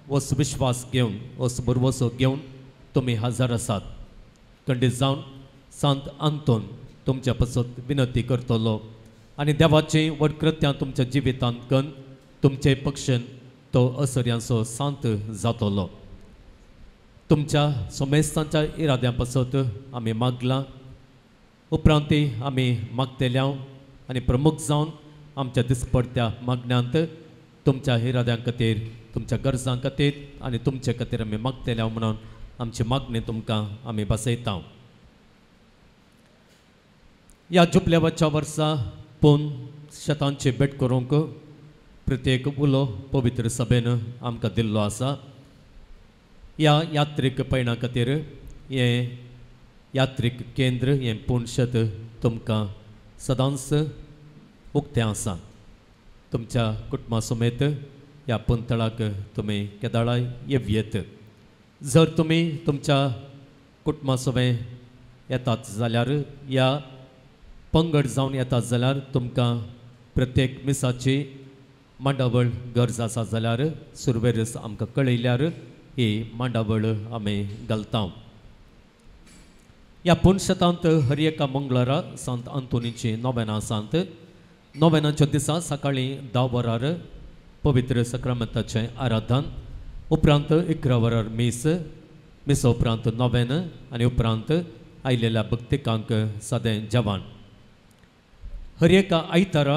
वस विश्वास घेवन वस बरवसो घेवन तुमी हजर आसात खंडीत जावन सांत आंतोन तुमच्या पासत विनंती करतलो आनी देवाची व्हड कृत्यां तुमच्या जिवितांत करून तुमचे पक्षन तो असर्यांचो सांत जातलो तुमच्या सोमेस्तांच्या इराद्या पासत आमी मागलां उपरांत आमी मागतेल्या आनी प्रमुख जावन आमच्या दिसपडत्या मागण्यांत तुमच्या इराद्यां खातीर तुमच्या गरजां खातीर आनी तुमचे खातीर आमी मागतेल्या म्हणून आमची मागणी तुमकां आमी बसयता ह्या जुबल्यावाच्या वर्सा पूण शेतांची भेट करूंक प्रत्येक उलो पवित्र सभेन आमकां दिल्लो आसा ह्या यात्रेक पयणा खातीर हें यात्रीक केंद्र हें पुणशत तुमकां सदांच उक्तें आसा तुमच्या कुटुंबा समेत ह्या पुंतळाक तुमी केदाळाय येवयेत जर तुमी तुमच्या कुटुंबा समेत येतात जाल्यार ह्या पंगड जावन येतात जाल्यार तुमकां प्रत्येक मिसाची मांडावळ गरज आसा जाल्यार सुरवेरेस आमकां कळयल्यार ही मांडावळ आमी घालता ह्या पुणशतांत हर एका मंगळारा सांत आंतोनीची नोवेना आसात नोवेनाच्या दिसा सकाळीं 10 वरार पवित्र सक्रामेंताचें आराधन उपरांत 11 वरार मीस मिसा उपरांत नोवेन आनी उपरांत आयिल्ल्या भक्तिकांक सदें जेवण हर एका आयतारा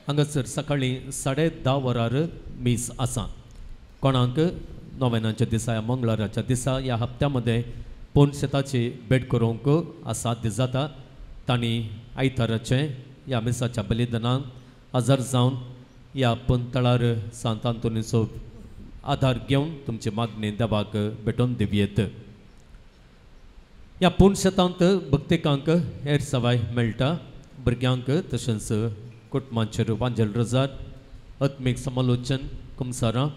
हांगासर सकाळीं 10:30 वरार मीस आसा कोणाक नोवेनाच्या दिसा ह्या मंगळाराच्या दिसा ह्या हप्त्या मध्ये पोंशेताची भेट करूंक आसाध्य जाता तांणी आयताराचे ह्या मिसाच्या बलिदानांत हजर जावन ह्या पंतळार सांत आंतोनीचो आधार घेवन तुमची मागणी देवाक भेटोवन दिवयेत ह्या पोंशेतांत भक्तिकांक हेर सवाय मेळटा भुरग्यांक तशेंच कुटुंबांचेर वांजेल रजार आत्मीक समालोचन कुमसारां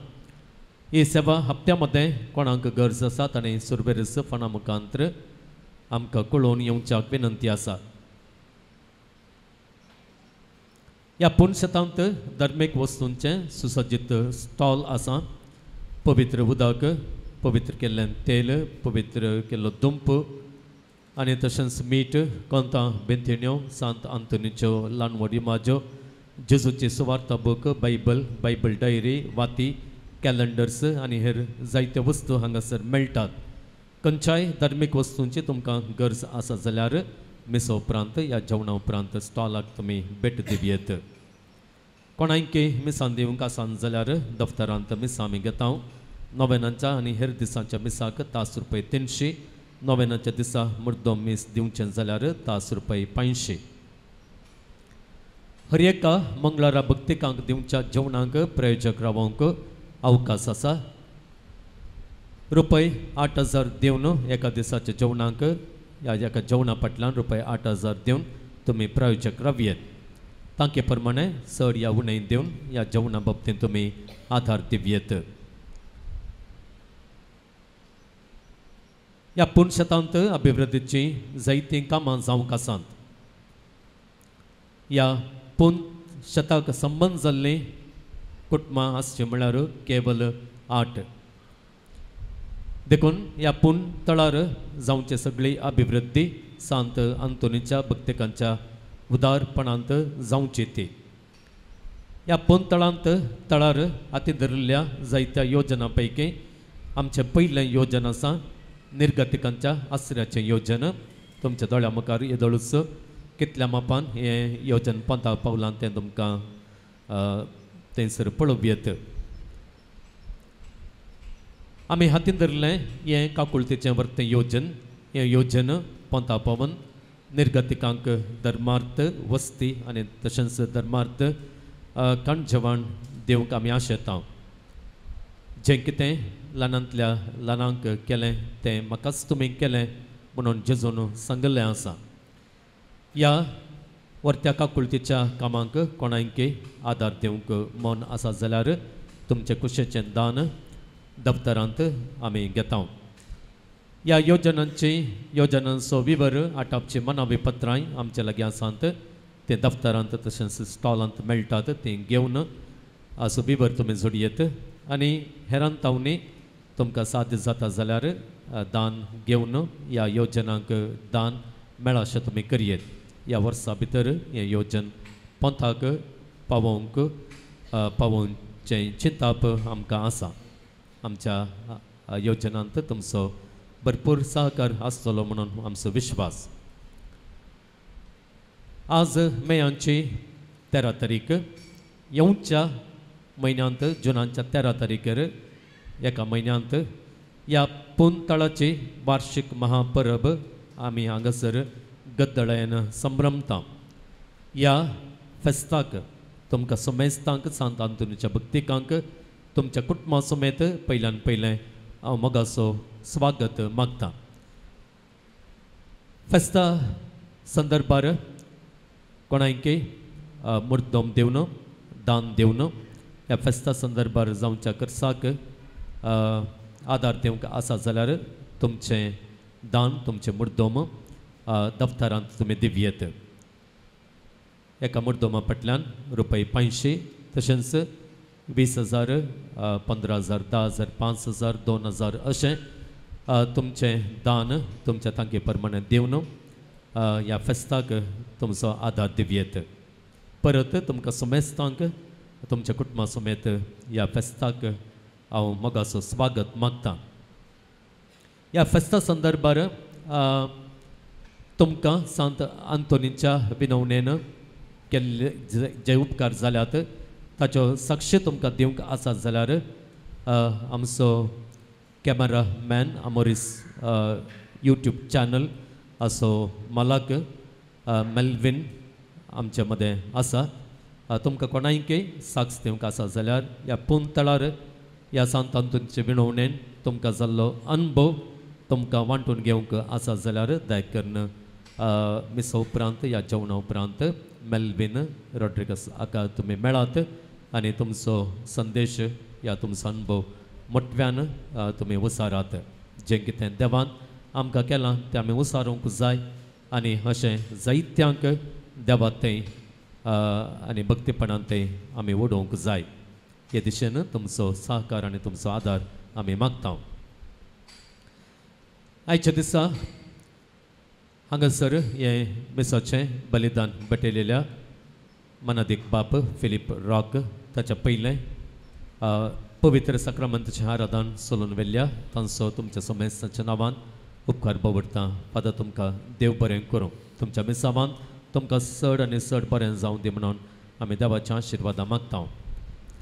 ही सेवा हप्त्या मध्ये कोणाक गरज आसा ताणें सुरवेरस फणा मुखांतर आमकां कळोवन येवच्याक विनंती आसा ह्या पोंशेतांत धर्मीक वस्तूंचे सुसज्जीत स्टॉल आसा पवित्र उदक पवित्र केल्लें तेल पवित्र केल्लो दुंप आनी तशेंच मीठ कोंतां बेंतिण्यो सांत आंतोनीच्यो ल्हानवडी माज्यो जेजूची सुवार्थ बूक बायबल डायरी वाती कॅलेंडर्स आनी हेर जायत्यो वस्तू हांगासर मेळटात खंयच्याय धार्मीक वस्तूंची तुमकां गरज आसा जाल्यार मिसा उपरांत ह्या जेवणा उपरांत स्टॉलाक तुमी भेट दिवयेत कोणायंकी मिसान दिवंक आसात जाल्यार दफ्तरांत मिसां आमी घेता नोवेनांच्या आनी हेर दिसांच्या मिसाक तास रुपये 300 नोवेनाच्या दिसा मुर्दोम मीस दिवचें जाल्यार तास रुपये 500 हर एका मंगळारा भक्तिकांक दिवच्या जेवणाक प्रयोजक रावोंक अवकाश आसा रुपये 8,000 दिवन एका दिसाच्या जेवणाक ह्या एका जेवणा फाटल्यान रुपये 8,000 दिवन तुमी प्रायोजक रावयेत तांके प्रमाणे चड या उणें दिवन ह्या जेवणा बाबतींत तुमी आधार दिवयेत ह्या पोंशेतांत अभिवृद्धीची जायतीं कामां जावंक आसात ह्या पोंशेताक संबंद जाल्लीं कुटुंबां आसचीं म्हळ्यार केवल 8 देखून ह्या पोंतळार जावचे सगळी अभिवृद्धी सांत आंतोनीच्या भक्तिकांच्या उदारपणांत जावची ती ह्या पोंतळांत तळार हाती धरिल्ल्या जायत्या योजना पैकी आमचें पयलें योजन आसा निर्गतिकांच्या आश्रयाचें योजन तुमच्या दोळ्या मुखार येदळूच कितल्या मापान हें योजन पंथा पावलां तें तुमकां थंयसर पळोवप येत आमी हातीन धरलें हें काकुळतेचें वर्तें योजन हें योजन पंथा पावन निर्गतिकांक धर्मार्थ वस्ती आनी तशेंच धर्मार्थ काणजेवण दिवंक आमी आशेता जें कितें ल्हानांतल्या ल्हानांक केलें तें म्हाकाच तुमी केलें म्हणून जेजून सांगलें आसा ह्या वर्त्या काकुळतीच्या कामांक कोणायंकी आदार दिवंक मन आसा जाल्यार तुमचें कुशेचें दान दफ्तरांत आमी घेता ह्या योजनांचो विवर आटावची मनावी पत्रांय आमचे लागीं आसात ते दफ्तरांत तशेंच स्टॉलांत मेळटात तीं घेवन असो विवर तुमी जोडयेत आनी हेरांतावनी तुमकां साध्य जाता जाल्यार दान घेवन ह्या योजनांक दान मेळा अशें तुमी करयेत ह्या वर्सा भितर हें योजन पंथाक पावोवचें चिंताप आमकां आसा आमच्या योजनांत तुमचो भरपूर सहकार आसतलो म्हणून आमचो विश्वास आज मेयांची 13 तारीख येवच्या म्हयन्यांत जुनाच्या 13 तारीखेर एका म्हयन्यांत ह्या पोंतळाची वार्षिक महापरब आमी हांगासर गद्दळायन संभ्रमता ह्या फेस्ताक तुमकां समेस्तांक सांत आंतोनीच्या भक्तिकांक तुमच्या कुटुंबा समेत पयल्यान पयलें हांव मोगाचो स्वागत मागता फेस्ता संदर्भार कोणायंकी मुर्दोम दिवन दान दिवन ह्या फेस्ता संदर्भार जावच्या खर्चाक आदार दिवंक आसा जाल्यार तुमचें दान तुमचें मुर्दोम दफ्तरांत तुमी दिवयेत एका मुर्दोमा फाटल्यान रुपये 500 तशेंच 20,000 15,000 10,000 5,000 2,000 अशें तुमचें दान तुमच्या तांके प्रमाणे दिवन ह्या फेस्ताक तुमचो आदार दिवयेत परत तुमकां समेस्तांक तुमच्या कुटुंबा समेत ह्या फेस्ताक हांव मोगाचो स्वागत मागता ह्या फेस्ता संदर्भार तुमकां सांत आंतोनीच्या विनवणेन केल्ले जे उपकार जाल्यात ताच्यो साक्षी तुमकां दिवंक आसात जाल्यार आमचो कॅमेरामॅन अमोरीस यूट्यूब चॅनल असो मालक मेल्विन आमचे मदें आसा तुमकां कोणायकय साक्ष दिवंक आसा जाल्यार ह्या पुंतळार ह्या सांत आंतोनीचे विनवणेन तुमकां जाल्लो अनुभव तुमकां वांटून घेवंक आसा जाल्यार दया करून मिसा उपरांत या जेवणा उपरांत मेल्विन रॉड्रिगस हाका तुमी मेळात आनी तुमचो संदेश या तुमचो अनुभव मोठव्यान तुमी उसारात जें कितें देवान आमकां केलां तें आमी उसारूंक जाय आनी अशें जायत्यांक देवा तें आनी भक्तीपणान तें आमी ओडोवंक जाय हे दिशेन तुमचो सहकार आनी तुमचो आदार आमी मागता आयच्या दिसा हांगासर हे मिसाचें बलिदान भेटयलेल्या मनादीक बाप फिलीप रॉक ताच्या पयलें पवित्र सक्रामंताचें आराधन चलून व्हेल्ल्या तांचो तुमच्या समेस्ताच्या नांवान उपकार भोगवडटा फादर तुमकां देव बरें करूं तुमच्या मिसावान तुमकां चड आनी चड बरें जावं दी म्हणून आमी देवाच्या आशिर्वादां मागता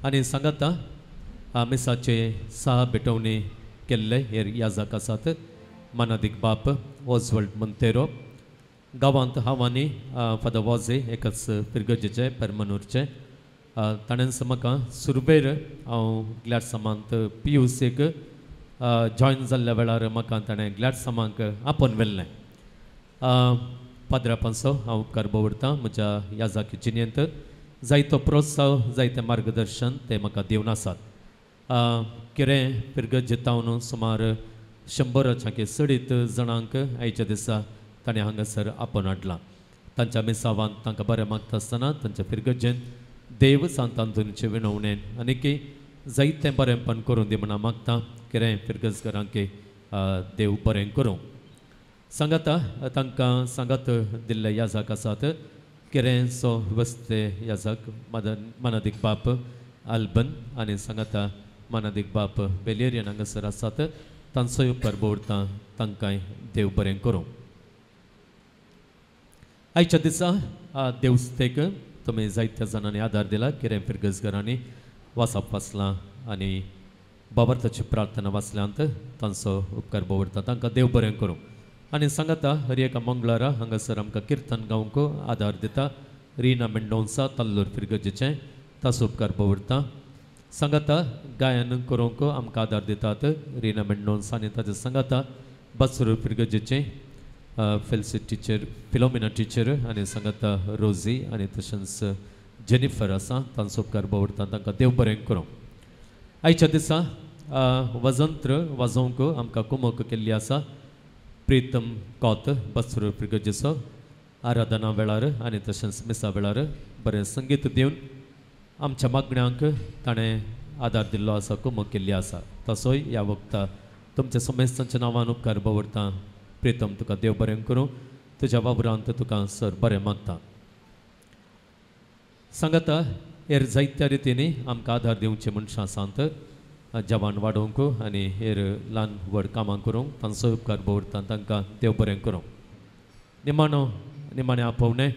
आनी सांगाता मिसाचे 6 भेटवणी केल्ले हेर याजक आसात मनादीक बाप ओजवल्ड मोंतेरो गांवांत हांवांनी फादर वॉझे एकच पिरगजेचे पेरमनूरचे ताणें म्हाका सुरबेर हांव ग्लॅड समांत पियूसेक जॉयन जाल्ल्या वेळार म्हाका ताणें ग्लॅड समांक आपोवन व्हेल्लें पाद्रापांचो हांव उपकार भोगवडटां म्हज्या याजाकी जिणेंत जायतो प्रोत्साह जायतें मार्गदर्शन ते म्हाका दिवन आसात कितें पिरगजेतावन सुमार 100च्या चडीत जाणांक आयच्या दिसा ताणें हांगासर आपोवन हाडलां तांच्या मिसावान तांकां बरें मागता आसतना तांच्या पिरगजेन देव सांत आंतोनीचे विनवणेन आनीकय जायतें बरेंपण करून दी म्हणून मागता कितें पिरगजकारांक देव बरें करूं सांगाता तांकां सांगात दिल्ले याजक आसात किरेंचो वस्ते याजक मनादीक बाप आल्बन आनी सांगाता मनादीक बाप वेलेरियन हांगासर आसात तांचोय उपकार भोगवडटा तांकांय देव बरें करूं आयच्या दिसा देवस्तेक तुमी जायत्या जाणांनी आदार दिला कितें पिरगजकारांनी वाचप वाचलां आनी बाबर्ताची प्रार्थना वाचल्यांत तांचो उपकार भोगवडटा तांकां देव बरें करूं आनी सांगाता हर एका मंगळारा हांगासर आमकां किर्तन गावंक आदार दिता रिना मेंडोन्सा तल्लूर पिरगजेचें ताचो उपकार भोगवडटा सांगाता गायन करूंक आमकां आदार दितात रिना मेंडोन्सा आनी ताचे सांगाता बसरूर पिरगजेचें फेल्सी टिचर फिलोमिना टिचर आनी सांगाता रोजी आनी तशेंच जेनिफर आसा तांचो उपकार भोगवडटा तांकां देव बरें करूं आयच्या दिसा वजंत्र वाजोवंक आमकां कुमक केल्ली आसा प्रितम कौत बसरूर पिरगजेचो आराधना वेळार आनी तशेंच मिसा वेळार बरें संगीत दिवन आमच्या मागण्यांक ताणें आदार दिल्लो आसा कुमक केल्ली आसा तसोय ह्या वखदां तुमच्या समेस्तांच्या नांवान उपकार भोगवडटा प्रितम तुका देव बरें करूं तुज्या वावरांत तुका सर बरें मागता सांगाता हेर जायत्या रितींनी आमकां आदार दिवचे मनशां आसात जवान वाडोवंक आनी हेर ल्हान व्हड कामां करूंक तांचो उपकार भोगवडटा तांकां देव बरें करूं निमाणें आपोवणें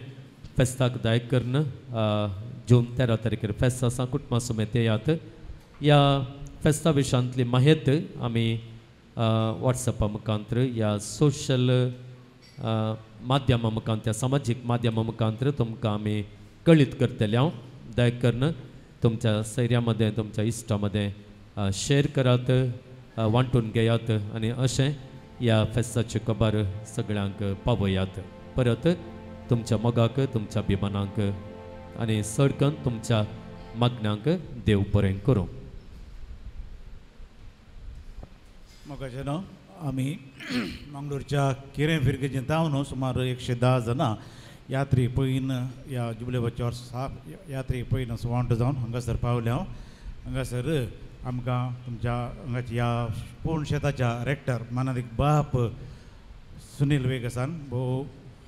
फेस्ताक दायक करून जून 13 तारखेर फेस्त आसा कुटुंबा समेत येयात ह्या फेस्ता विशयांतली माहिती आमी वॉट्सॅपा मुखांतर या सोशल माध्यमां मुखांतर सामाजीक माध्यमां मुखांतर तुमकां आमी कळीत करतले हांव दया करून तुमच्या सैऱ्या मदें तुमच्या इश्टा मदें शेअर करात वांटून घेयात आनी अशें ह्या फेस्ताची खबर सगळ्यांक पावयात परत तुमच्या मोगाक तुमच्या अभिमानाक आनी चड तुमच्या मागण्यांक देव बरें करूं मोगाचें न्हू आमी मंगळूरच्या किरें फिरकेचें तावन सुमार 110 जाणां यात्री पयन ह्या जुबलेबाच्या वर्सा यात्री पयन सुवांट जावन हांगासर पावले हांव हांगासर आमकां तुमच्या हांगाच्या ह्या पोण शेताच्या रेक्टर मनादीक बाप सुनील वेगसान भोव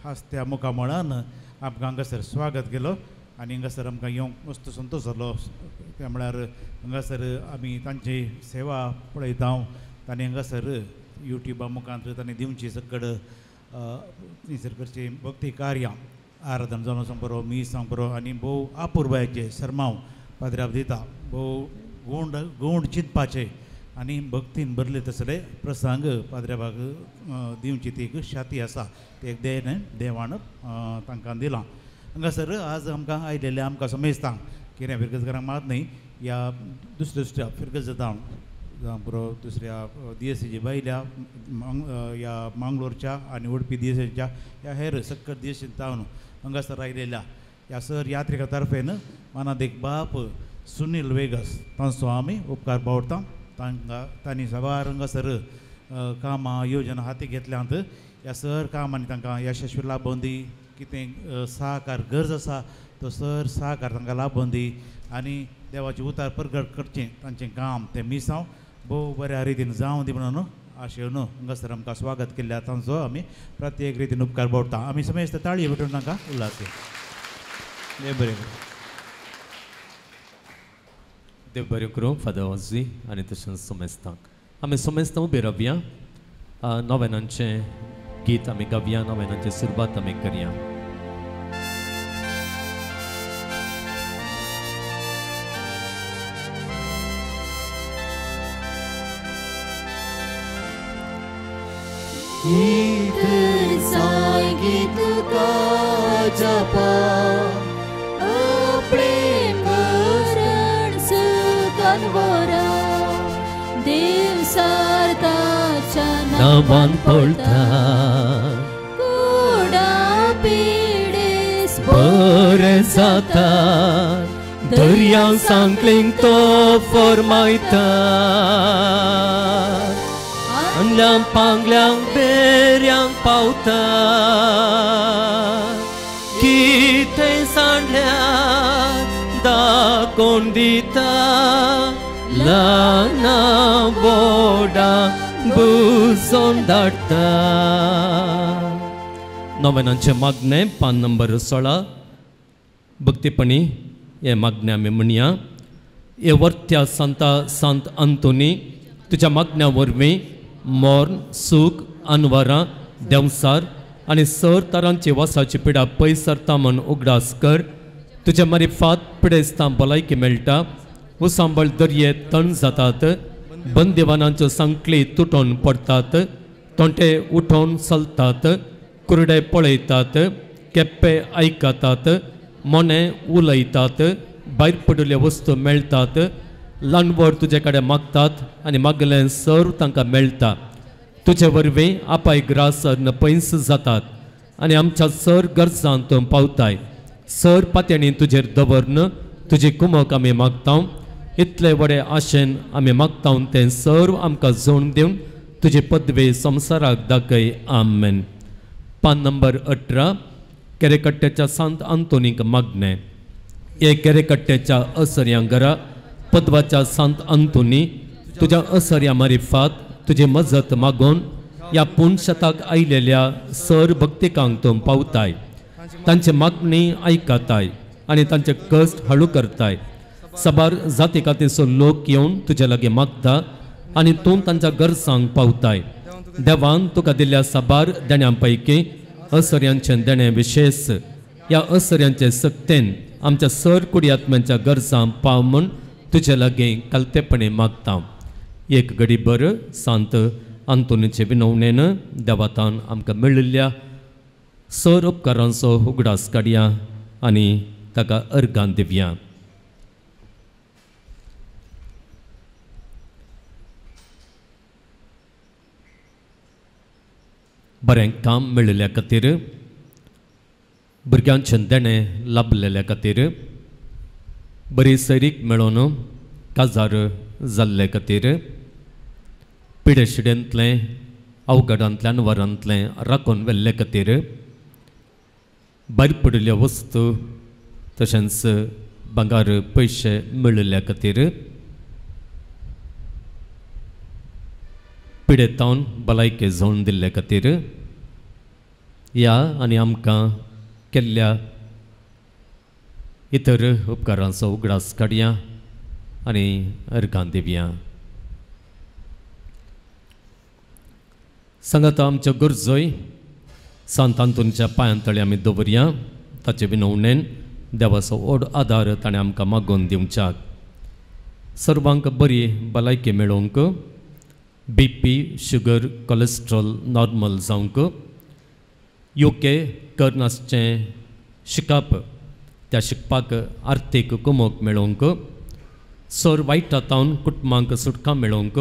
हास्त्या मुखामळान आमकां हांगासर स्वागत केलो आनी हांगासर आमकां येवंक मस्त संतोश जालो त्या म्हळ्यार हांगासर आमी तांची सेवा पळयता तांणी हांगासर युट्यूबा मुखांतर तांणी दिवची सकड थंयसर करची भक्ती कार्यां आराधना जावन वचोंक बरो मीसांक बरो आनी भोव आपुरबायेचे सरमांव पाद्र्याक दिता भोव गूण चिंतपाचे आनी भक्तीन भरले तसले प्रसंग पाद्र्याबाग दिवची ती एक शाती आसा ते एक देवान तांकां दिलां हांगासर आज आमकां आयलेले आमकां समेजता कितें फिरगजकारांक मात न्ही ह्या दुसऱ्या फिरगज जाता जावं बरो दुसऱ्या DSCची भायल्या ह्या मांगलोरच्या आनी उडपी DSCच्या ह्या हेर सक्कट DSC जावन हांगासर आयलेल्या ह्या सर यात्रेका तर्फेन मानादेक बाप सुनील वेगस तांचो आमी उपकार बावडटा तांणी सवार हांगासर कामां योजना हाती घेतल्यांत ह्या सर कामांनी तांकां यशस्वी लाभोवन दी कितें सहकार गरज आसा तो सर सहकार तांकां लाभोवन दी आनी देवाचें उतार प्रगट करचें तांचें काम तें मिसांव भोव बऱ्या रितीन जावं दी म्हणून आशेवन हांगासर आमकां स्वागत केल्ल्या तांचो आमी प्रत्येक रितीन उपकार बावडटा आमी समेस्त ताळयो भेटून तांकां उल्हास देव बरें देव बरें करूं फादर वाजी आनी तशेंच समेस्तांक आमी समेस्तां उबे रावया नव्यानांचें गीत आमी गावया नव्यानांची सुरवात आमी करया गीत गीत का जपा प्रेम करण सुकनवरा देव सारताच्या नावान पळटा कुडा पिडेस बरें जाता दर्यां सांकलेंक तो फरमायता अंगल्यांक पांगल्यांक बेऱ्यांक पावता कितें सांडल्यार दाखोवन दिता ल्हाना व्हडा बुजोवन धाडटा नव्यानांचें मागणें पान नंबर 16 भक्तीपणी हे मागणें आमी म्हणया हे वर्त्या सांत अंतोनी तुज्या मागण्या वरवीं मोर्न सूख अनवरां देंवसार आनी सर तरांची वासाची पिडा पयस सरता म्हूण उगडास कर तुज्या मारिफात पिडेस्तां भलायकी मेळटा उसांबळ दर्ये तण जातात बंदिवानांच्यो सांकली तुटोवन पडटात तोंटे उठोवन चलतात कुरडे पळयतात केप्पे आयकतात मोने उलयतात भायर पडिल्ल्यो वस्तू मेळटात ल्हानवर तुजे कडेन मागतात आनी मागलें सर तांकां मेळटा तुजे वरवीं आपाय ग्रास न पयस जातात आनी आमच्या सर गरजांत पावताय सर पातयेनी तुजेर दवरन तुजी कुमक आमी मागता इतले व्हडे आशेन आमी मागता तें सर आमकां जोड दिवन तुजी पदवी संवसाराक दाखय आमेन पान नंबर 18 केरेकट्ट्याच्या सांत आंतोनीक मागणें हे केरेकट्ट्याच्या असर्यां घरा पदवाच्या सांत अंतोनी तुज्या असर्या मारिफात तुजी मजत मागोवन ह्या पुणशताक आयलेल्या सर भक्तिकांक तो पावताय तांची मागणी आयकताय आनी तांचे कश्ट हळू करताय सबार जाती खातीरचो लोक येवन तुजे लागीं मागता आनी तूं तांच्या गरजांक पावताय देवान तुका दिल्ल्या सबार देण्यां पैकी असर्यांचें देणें विशेष ह्या असर्यांचे सक्तेन आमच्या सर कुडियात्म्यांच्या गरजांक पाव म्हूण तुजे लागीं कलतेपणी मागता एक घडीभर सांत अंतोनीचे विनवणेन देवातान आमकां मेळिल्ल्या सर उपकारांचो उगडास काडया आनी ताका अर्गां दिवया बरें काम मेळिल्ल्या खातीर भुरग्यांचें देणें लाभलेल्या खातीर बरी सैरीक मेळोन काजार जाल्ले खातीर पिडेशिडेंतलें अवघडांतल्यान वरांतलें राखून व्हेल्ले खातीर भायर पडिल्ल्यो वस्तू तशेंच भांगार पयशे मेळिल्ल्या खातीर पिडेतावन भलायकी जोडून दिल्ले खातीर ह्या आनी आमकां केल्ल्या इतर उपकारांचो उगडास काडया आनी अर्गां दिवया सांगात आमच्या गरजोय सांत आंतोनीच्या पांयांतळी आमी दवरया ताचे विनवणेन देवाचो ओड आदार ताणें आमकां मागून दिवच्याक सर्वांक बरी भलायकी मेळोवंक BP शुगर कोलेस्ट्रॉल नॉर्मल जावंक योग्य करनासचें शिकप त्या शिकपाक आर्थीक कुमोक मेळोवंक सर वायटांतावन कुटुंबांक सुटका मेळोवंक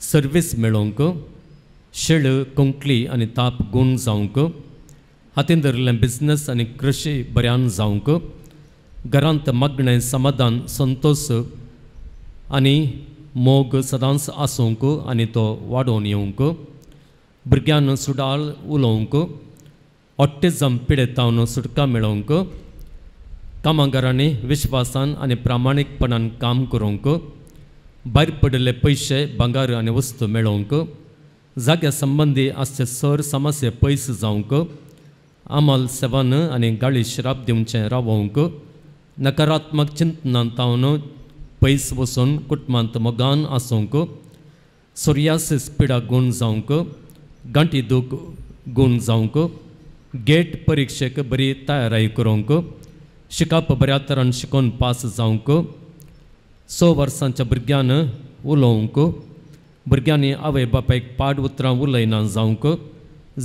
सर्वीस मेळोवंक शेळ कोंकली आनी ताप गूण जावंक हातीन धरिल्लें बिझनस आनी कृशी बऱ्यान जावंक घरांत मग्णें समाधान संतोष आनी मोग सदांच आसूंक आनी तो वाडोवन येवंक भुरग्यान सुडाळ उलोवंक ऑटिझम पिडेतावन सुटका मेळोवंक कामागारांनी विश्वासान आनी प्रामाणीकपणान काम करूंक भायर पडिल्ले पयशे भांगार आनी वस्तू मेळोवंक जाग्या संबंदी आसचे सर समस्या पयस जावंक आमाल सेवान आनी गाळी श्राप दिवचें रावोवंक नकारात्मक चिंतनांतावन पयस वचून कुटुंबांत मोगान आसूंक सोरियासीस पिडा गूण जावंक गांठी दूख गूण जावंक गेट परिक्षेक बरी तयारी करूंक शिकप बऱ्या तरान शिकून पास जावंक 6 वर्सांच्या भुरग्यान उलोवंक भुरग्यांनी आवय बापायक पाड उतरां उलयना जावंक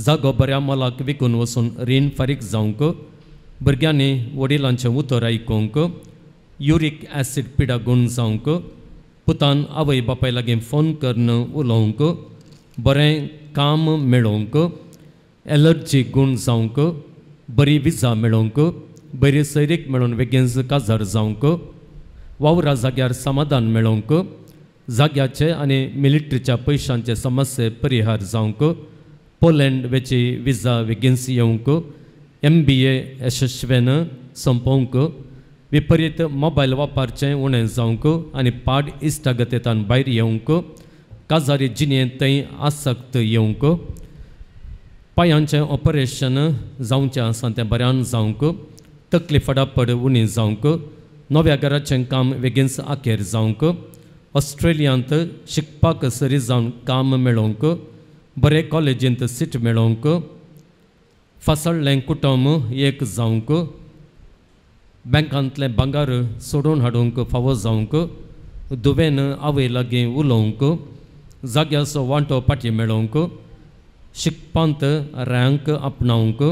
जागो बऱ्या मोलाक विकून वचून रीण फारीक जावंक भुरग्यांनी वडिलांचें उतर आयकूंक युरीक ॲसीड पिडा गूण जावंक पुतान आवय बापाय लागीं फोन करून उलोवंक बरें काम मेळोवंक एलर्जी गूण जावंक बरी विजा मेळोवंक बरी सैरीक मेळून बेगीनच काजार जावंक वावरा जाग्यार समाधान मेळोवंक जाग्याचे आनी मिलिटरीच्या पयशांचे समस्ये परिहार जावंक पोलंड वेची विजा बेगीनच येवंक MBA यशस्वेन संपोवंक विपरीत मोबायल वापरचें उणें जावंक आनी पाड इश्टागतेंतान भायर येवंक काजारी जिणेंत थंय आसक्त येवंक पांयांचें ऑपरेशन जावचें आसा तें बऱ्यान जावंक तकली फडाफड उणी जावंक नव्या घराचें काम बेगीनच आखेर जावंक ऑस्ट्रेलियांत शिकपाक सरी जावन काम मेळोवंक बरे कॉलेजींत सीट मेळोवंक फासळ्ळें कुटुंब एक जावंक बँकांतलें भांगार सोडून हाडूंक फावो जावंक दुवेन आवय लागीं उलोवंक जाग्याचो वांटो पाटी मेळोवंक शिकपांत रँक आपणावंक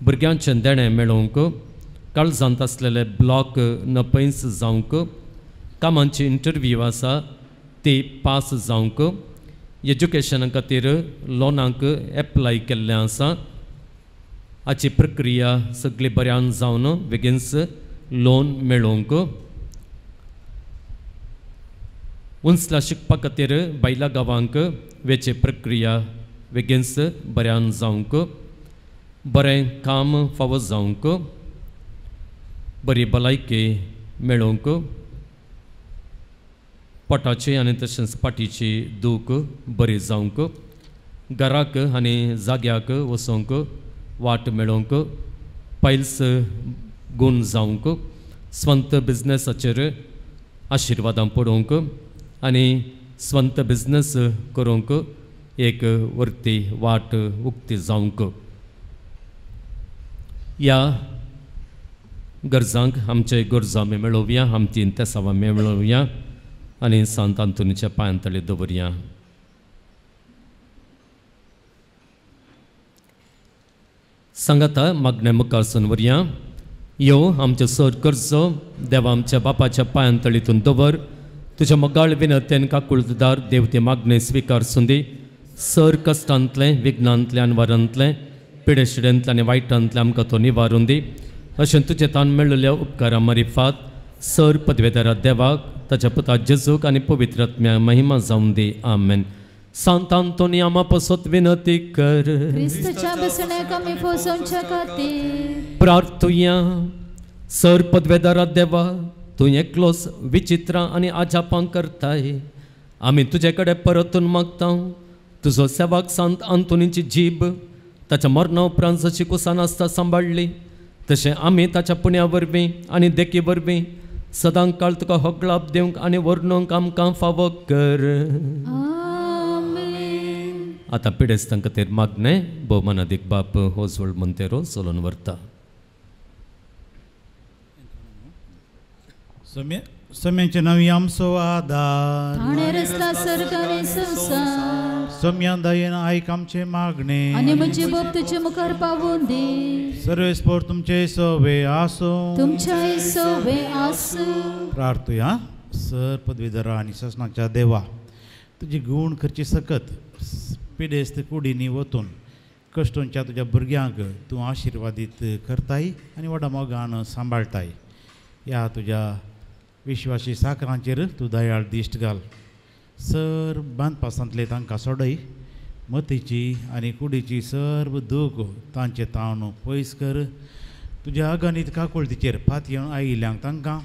भुरग्यांचें देणें मेळोवंक काळजांत आसलेले ब्लॉक नपयस जावंक कामांची इंटरव्यू आसा ती पास जावंक एज्युकेशना खातीर लोनाक एप्लाय केल्लें आसा हाची प्रक्रिया सगळी बऱ्यान जावन बेगीनच लोन मेळोवंक उंचला शिकपा खातीर बायला गांवांक वेची प्रक्रिया बेगीनच बऱ्यान जावंक बरें काम फावो जावंक बरी भलायकी मेळोवंक पोटाची आनी तशेंच पाटीची दूख बरी जावंक घराक आनी जाग्याक वचोंक वाट मेळोवंक पायल्स गूण जावंक स्वंत बिझनेसाचेर आशिर्वादां पडोवंक आनी स्वंत बिझनेस करूंक एक वर्ती वाट उक्ती जावंक ह्या गरजांक आमचे गरजो आमी मेळोवया आमची तेसावां मेळोवया आनी सांत आंतोनीच्या पांयांतळी दवरया. सांगाता मागणे मुखार व्हरया. यो आमचे सर गरजो देवा आमच्या बापाच्या पांयांतळीतून दवर तुज्या मोगाळ विनतेन काकुळदार देव ते मागणे स्विकार सुंदी सर कश्टांतलें विघ्नांतल्यान वारांतलें पिडेशिडेंतलें आनी वायटांतलें आमकां तो निवारून दी अशें तुजे तान मेळिल्ल्या उपकारा मारिफात सर पदवेदारा देवाक ताच्या पुता जेजूक आनी पवित्र आत्म्याक महिमा जावं दी आमेन. सांत आंतोनी आमा पसत विनती कर क्रिस्ताच्या बसण्याक आमी पोसोवच्या खातीर प्रार्थुया. सर पदवेदारा देवा तूं एकलोच विचित्रां आनी आजापां करताय आमी तुजे कडेन परतून मागता तुजो सेवाक सांत आंतोनीची जीब ताच्या मरणा उपरांत जशी कुसान आसता सांबाळली तशें आमी ताच्या पुण्या वरवीं आनी देखी वरवीं सदां काळ तुका होगलाप दिवंक आनी वर्णोवंक आमकां फावो कर. आमेन. आता पिडेस्तांक खातीर मागणे भोवमानादीक बाप ओजवळ मोंतेरो सोलोन व्हरता. सोम्याचे नवी आमचो आदार ताणे रचला सर्ग आनी संवसार सोम्या दयेन आयक आमचे मागणे आनी म्हजे बोब तुजे मुखार पावून दी. सर्वेस्पोर तुमचे सोवे आसो तुमच्या सोवे आसूं. प्रार्थया सर पदवीधरा आनी ससनाच्या देवा तुजी गुण करची सकत पिडेस्त कुडींनी वतून कश्टोंच्या तुज्या भुरग्यांक तूं आशिर्वादीत करताय आनी व्हडा मोगान सांबाळटाय. ह्या तुज्या विश्वासी साकरांचेर तूं दयाळ दिश्ट घाल. सर बांदपासांतले तांकां सोडय. मतीची आनी कुडीची सर्व दूख तांचे तावन पयस कर. तुज्या अगणित काकुळतीचेर फातयेवन आयिल्ल्यांक तांकां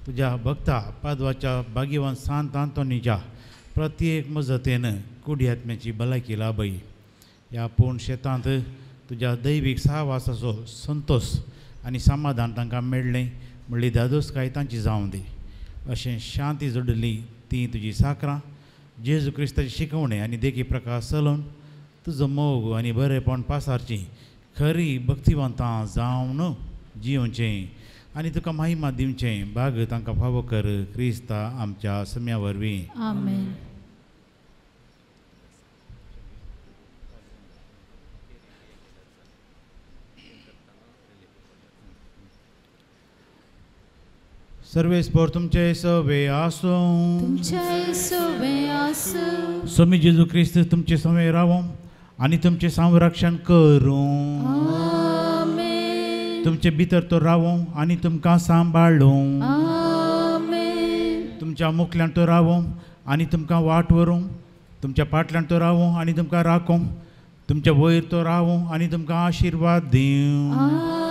तुज्या भक्ता पादवाच्या भाग्यवान सांत आंतोनीच्या प्रत्येक मजतेन कुडी आत्म्याची भलायकी लाभय. ह्या पूर्ण शेतांत तुज्या दैवीक साहवासाचो संतोश आनी समाधान तांकां मेळ्ळें म्हणली दादोसकाय तांची जावं दी. अशें शांती जोडली ती तुजी साकरां जेजू क्रिस्ताची शिकवणे आनी देखी प्रकाश चलोवन तुजो मोग आनी बरेपण पासारची खरी भक्तिवंतां जावन जियोचें आनी तुका महिमा दिवचें भाग तांकां फावो कर. क्रिस्ता आमच्या सम्या वरवीं आमेन. सर्वेस्पोर तुमचे सवे आसो तुमच्या सोवे आसूं. स्वामी जेजू क्रिस्त तुमचे सवे रावो आनी तुमचे संरक्षण करूं. आमेन. तुमचे भितर तो रावो आनी तुमकां सांबाळूं. आमेन. तुमच्या मुखल्यान तो रावो आनी तुमकां वाट व्हरूं. तुमच्या फाटल्यान तो रावो आनी तुमकां राखूं. तुमच्या वयर तो रावो आनी तुमकां आशिर्वाद दिवं.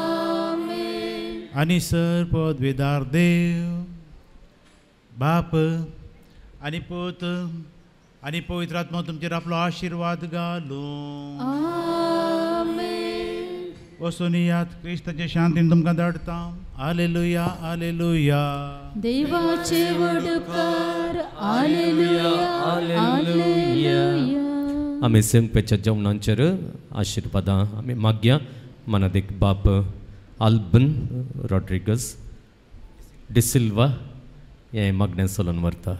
आनी सर पदवेदार देव बाप आनी पूत आनी पवित्र आत्मा तुमचेर आपलो आशिर्वाद घालूं. वचून यात क्रिस्ताचे शांतीन तुमकां धाडटा. Hallelujah hallelujah. देवाचे वडकार हालेलुया हालेलुया. आमी सेंकपेच्या जेवणांचेर आशिर्वादां आमी मागया. मनादीक बाप आल्बन रॉड्रिगस डिसिल्वा हे मागणें चलोवन व्हरता.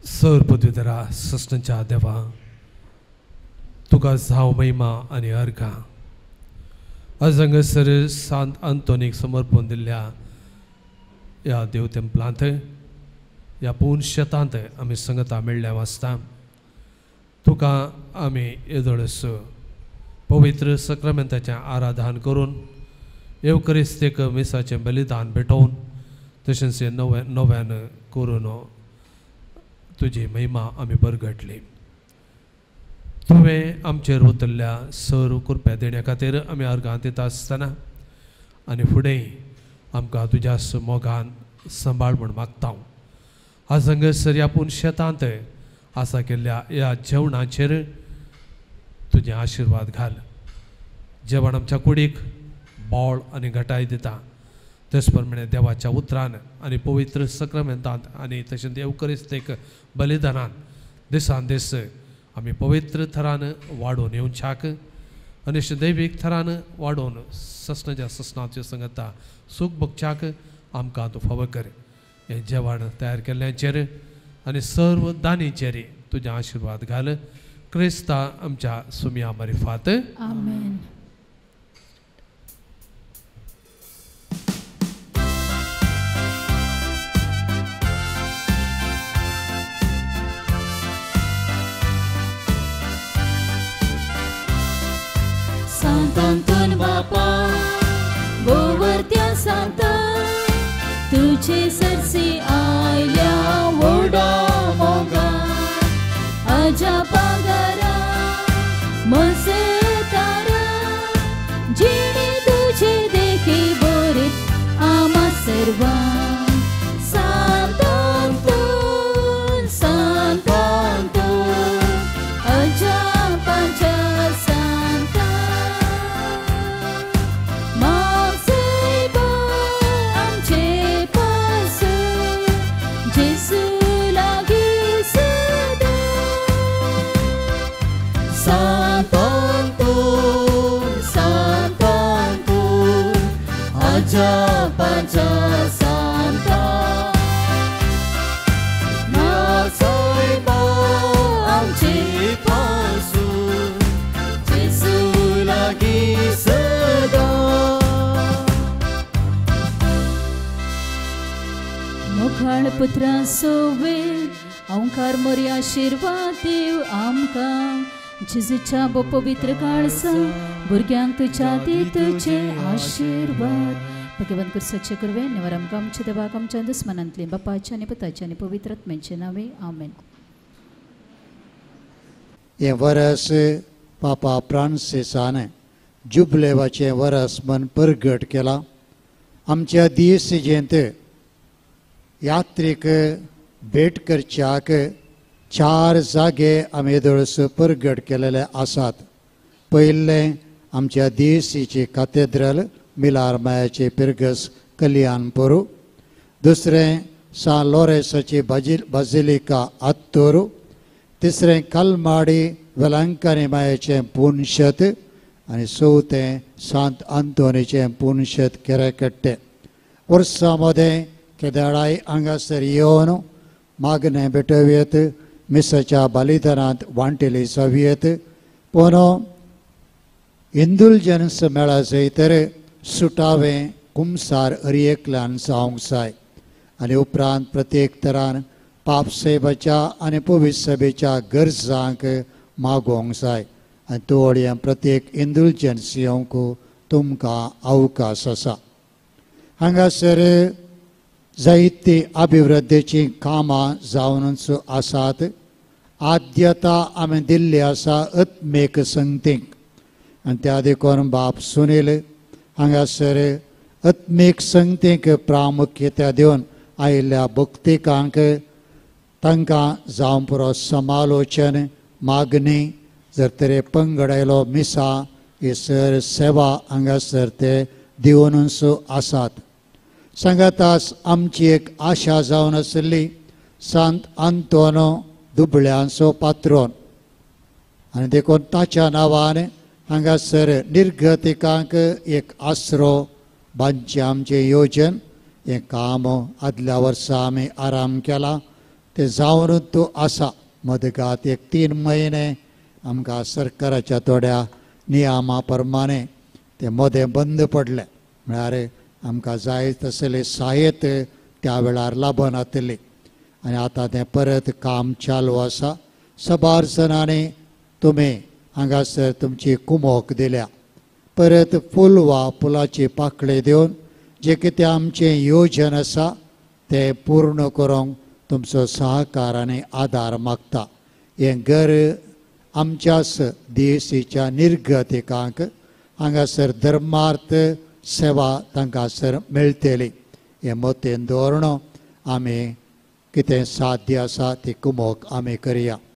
सर पदवीधरा ससनाच्या देवा तुका जाव महिमा आनी अर्घां. आज हांगासर सांत आंतोनीक समर्पण दिल्ल्या ह्या देव तेंपलांत ह्या पूर्ण शेतांत आमी संगता मेळ्ळ्या वाचता. तुका आमी येदोळस पवित्र सक्रामेंताचें आराधन करून एवकरिस्तीक मिसाचें बलिदान भेटोवन तशेंच नव्यान करून तुजी महिमा आमी बरगटली. तुवें आमचेर उतरल्या सर कृप्या देण्या खातीर आमी अर्गां दिता आसतना आनी फुडें आमकां तुज्या मोगान सांबाळ म्हूण मागता. आज हांगासर ह्या पूर्ण शेतांत आसा केल्ल्या ह्या जेवणाचेर तुजें आशिर्वाद घाल. जेवण आमच्या कुडीक बोळ आनी घटाय दिता. तेच प्रमाणे देवाच्या उतरान आनी पवित्र सक्रामेंतांत आनी तशेंच एवकरिस्तीक बलिदानान दिसान दीस आमी पवित्र थरान वाडोवन येवच्याक आनी अशें दैवीक थरान वाडोवन ससनाच्या ससनाच्यो संगता सूख भोगच्याक आमकां तूं फावो कर. हें जेवण तयार केल्ल्याचेर आनी सर्व दानीचेर तुजें आशिर्वाद घाल. क्रिस्ता आमच्या सुम्या मारिफात आमेन. सांत आंतोन बापा गोवर्त्या सांता तुझे सरसी आयल्या व्हडा मोगा. आजा पागारा मसे तारा जिणे तुझे देखी बरेत आमा सर्वांक. सांत आंतोन सांत आंतोन आजा पांचा सांता मागसेबा आमचे पासून जेसूला Santantun, Santantun, ajabaja Santa. Nasaiba amci pasun, Jesu lagi sedang. मुखाळ पुत्रा सोवे ओंकार मोरी आशीर्वाद देव आमकां जेजूच्या बो पवित्र काळसा भुरग्यांक तुज्या दी तुजे आशीर्वाद भगवंत कर सच्चे करवे निवार आमकां आमच्या देवाक आमच्या दुस्मनांतले बापाचे आनी पुताचे आनी पवित्र आत्म्याचे नावे आमेन. हे वरस पापा फ्रांसिसान जुबलेवाचें वरस म्हण परगट केला. आमच्या दिसजेंत यात्रेक भेट करच्याक 4 जागे आमी दळस परगट केलेले आसात. पयलें आमच्या दिसीची कॅथेड्रल मिलार मायाचे पिर्गस कल्याणपुरू. दुसरें सा लोरेसाची बाजिलिका आत्तोरू. तिसरें कलमाडी वेलांकनी मायाचें पुनशत आनी चवथें सांत आंतोनीचें पुनशत केरेकट्टे. वर्सां मदें केदाराय हांगासर येवन मागणें भेटोवयेत, मिसाच्या बलिदानांत वांटेली जावयेत. पूण इंदुलजन्स मेळा जैतर सुटावें कुमसार हरयेकल्यान जावंक जाय आनी उपरांत प्रत्येक तरान पाप सेवेच्या आनी पवित्र सभेच्या गरजांक मागोवंक जाय. आनी तोवडे प्रत्येक इंदुलजन्स येवंक तुमकां अवकाश आसा. हांगासर जायती अभिवृद्धीची कामां जावनूच आसात. आद्यता आमी दिल्ली आसा आत्मेक संगतीक आनी त्या देखून बाब सुनील हांगासर आत्मीक संगतीक प्रामुख्यता दिवन आयिल्ल्या भक्तिकांक तांकां जावं पुरो समालोचन मागणी जर तरी पंगडायलो मिसा ही सर सेवा हांगासर ते दिवनूच आसात. सांगातास आमची एक आशा जावन आसली सांत आंतोनो दुबळ्यांचो पात्रोन आनी देखून ताच्या नांवान हांगासर निर्गतिकांक एक आसरो बांदचें आमचें येवजन हें काम आदल्या वर्सा आमी आराम केला. तें जावनूच आसा. मदगात एक 3 म्हयने आमकां सरकाराच्या थोड्या नियमा प्रमाणे तें मदें बंद पडलें. म्हळ्यार आमकां जाय तसले सहाय्यत त्या वेळार लाभनातली आनी आतां तें परत काम चालू आसा. सबार जणांनी तुमी हांगासर तुमची कुमोक दिल्या. परत फूल वा फुलाची पाकळी दिवन जें कितें आमचें येवजन आसा तें पूर्ण करूंक तुमचो सहकार आनी आदार मागता. हें घर आमच्याच देशीच्या निर्गतिकांक हांगासर धर्मार्थ सेवा तांकां सर मेळटली हें मतीन दवरून आमी कितें साध्य आसा ती कुमोक आमी करया.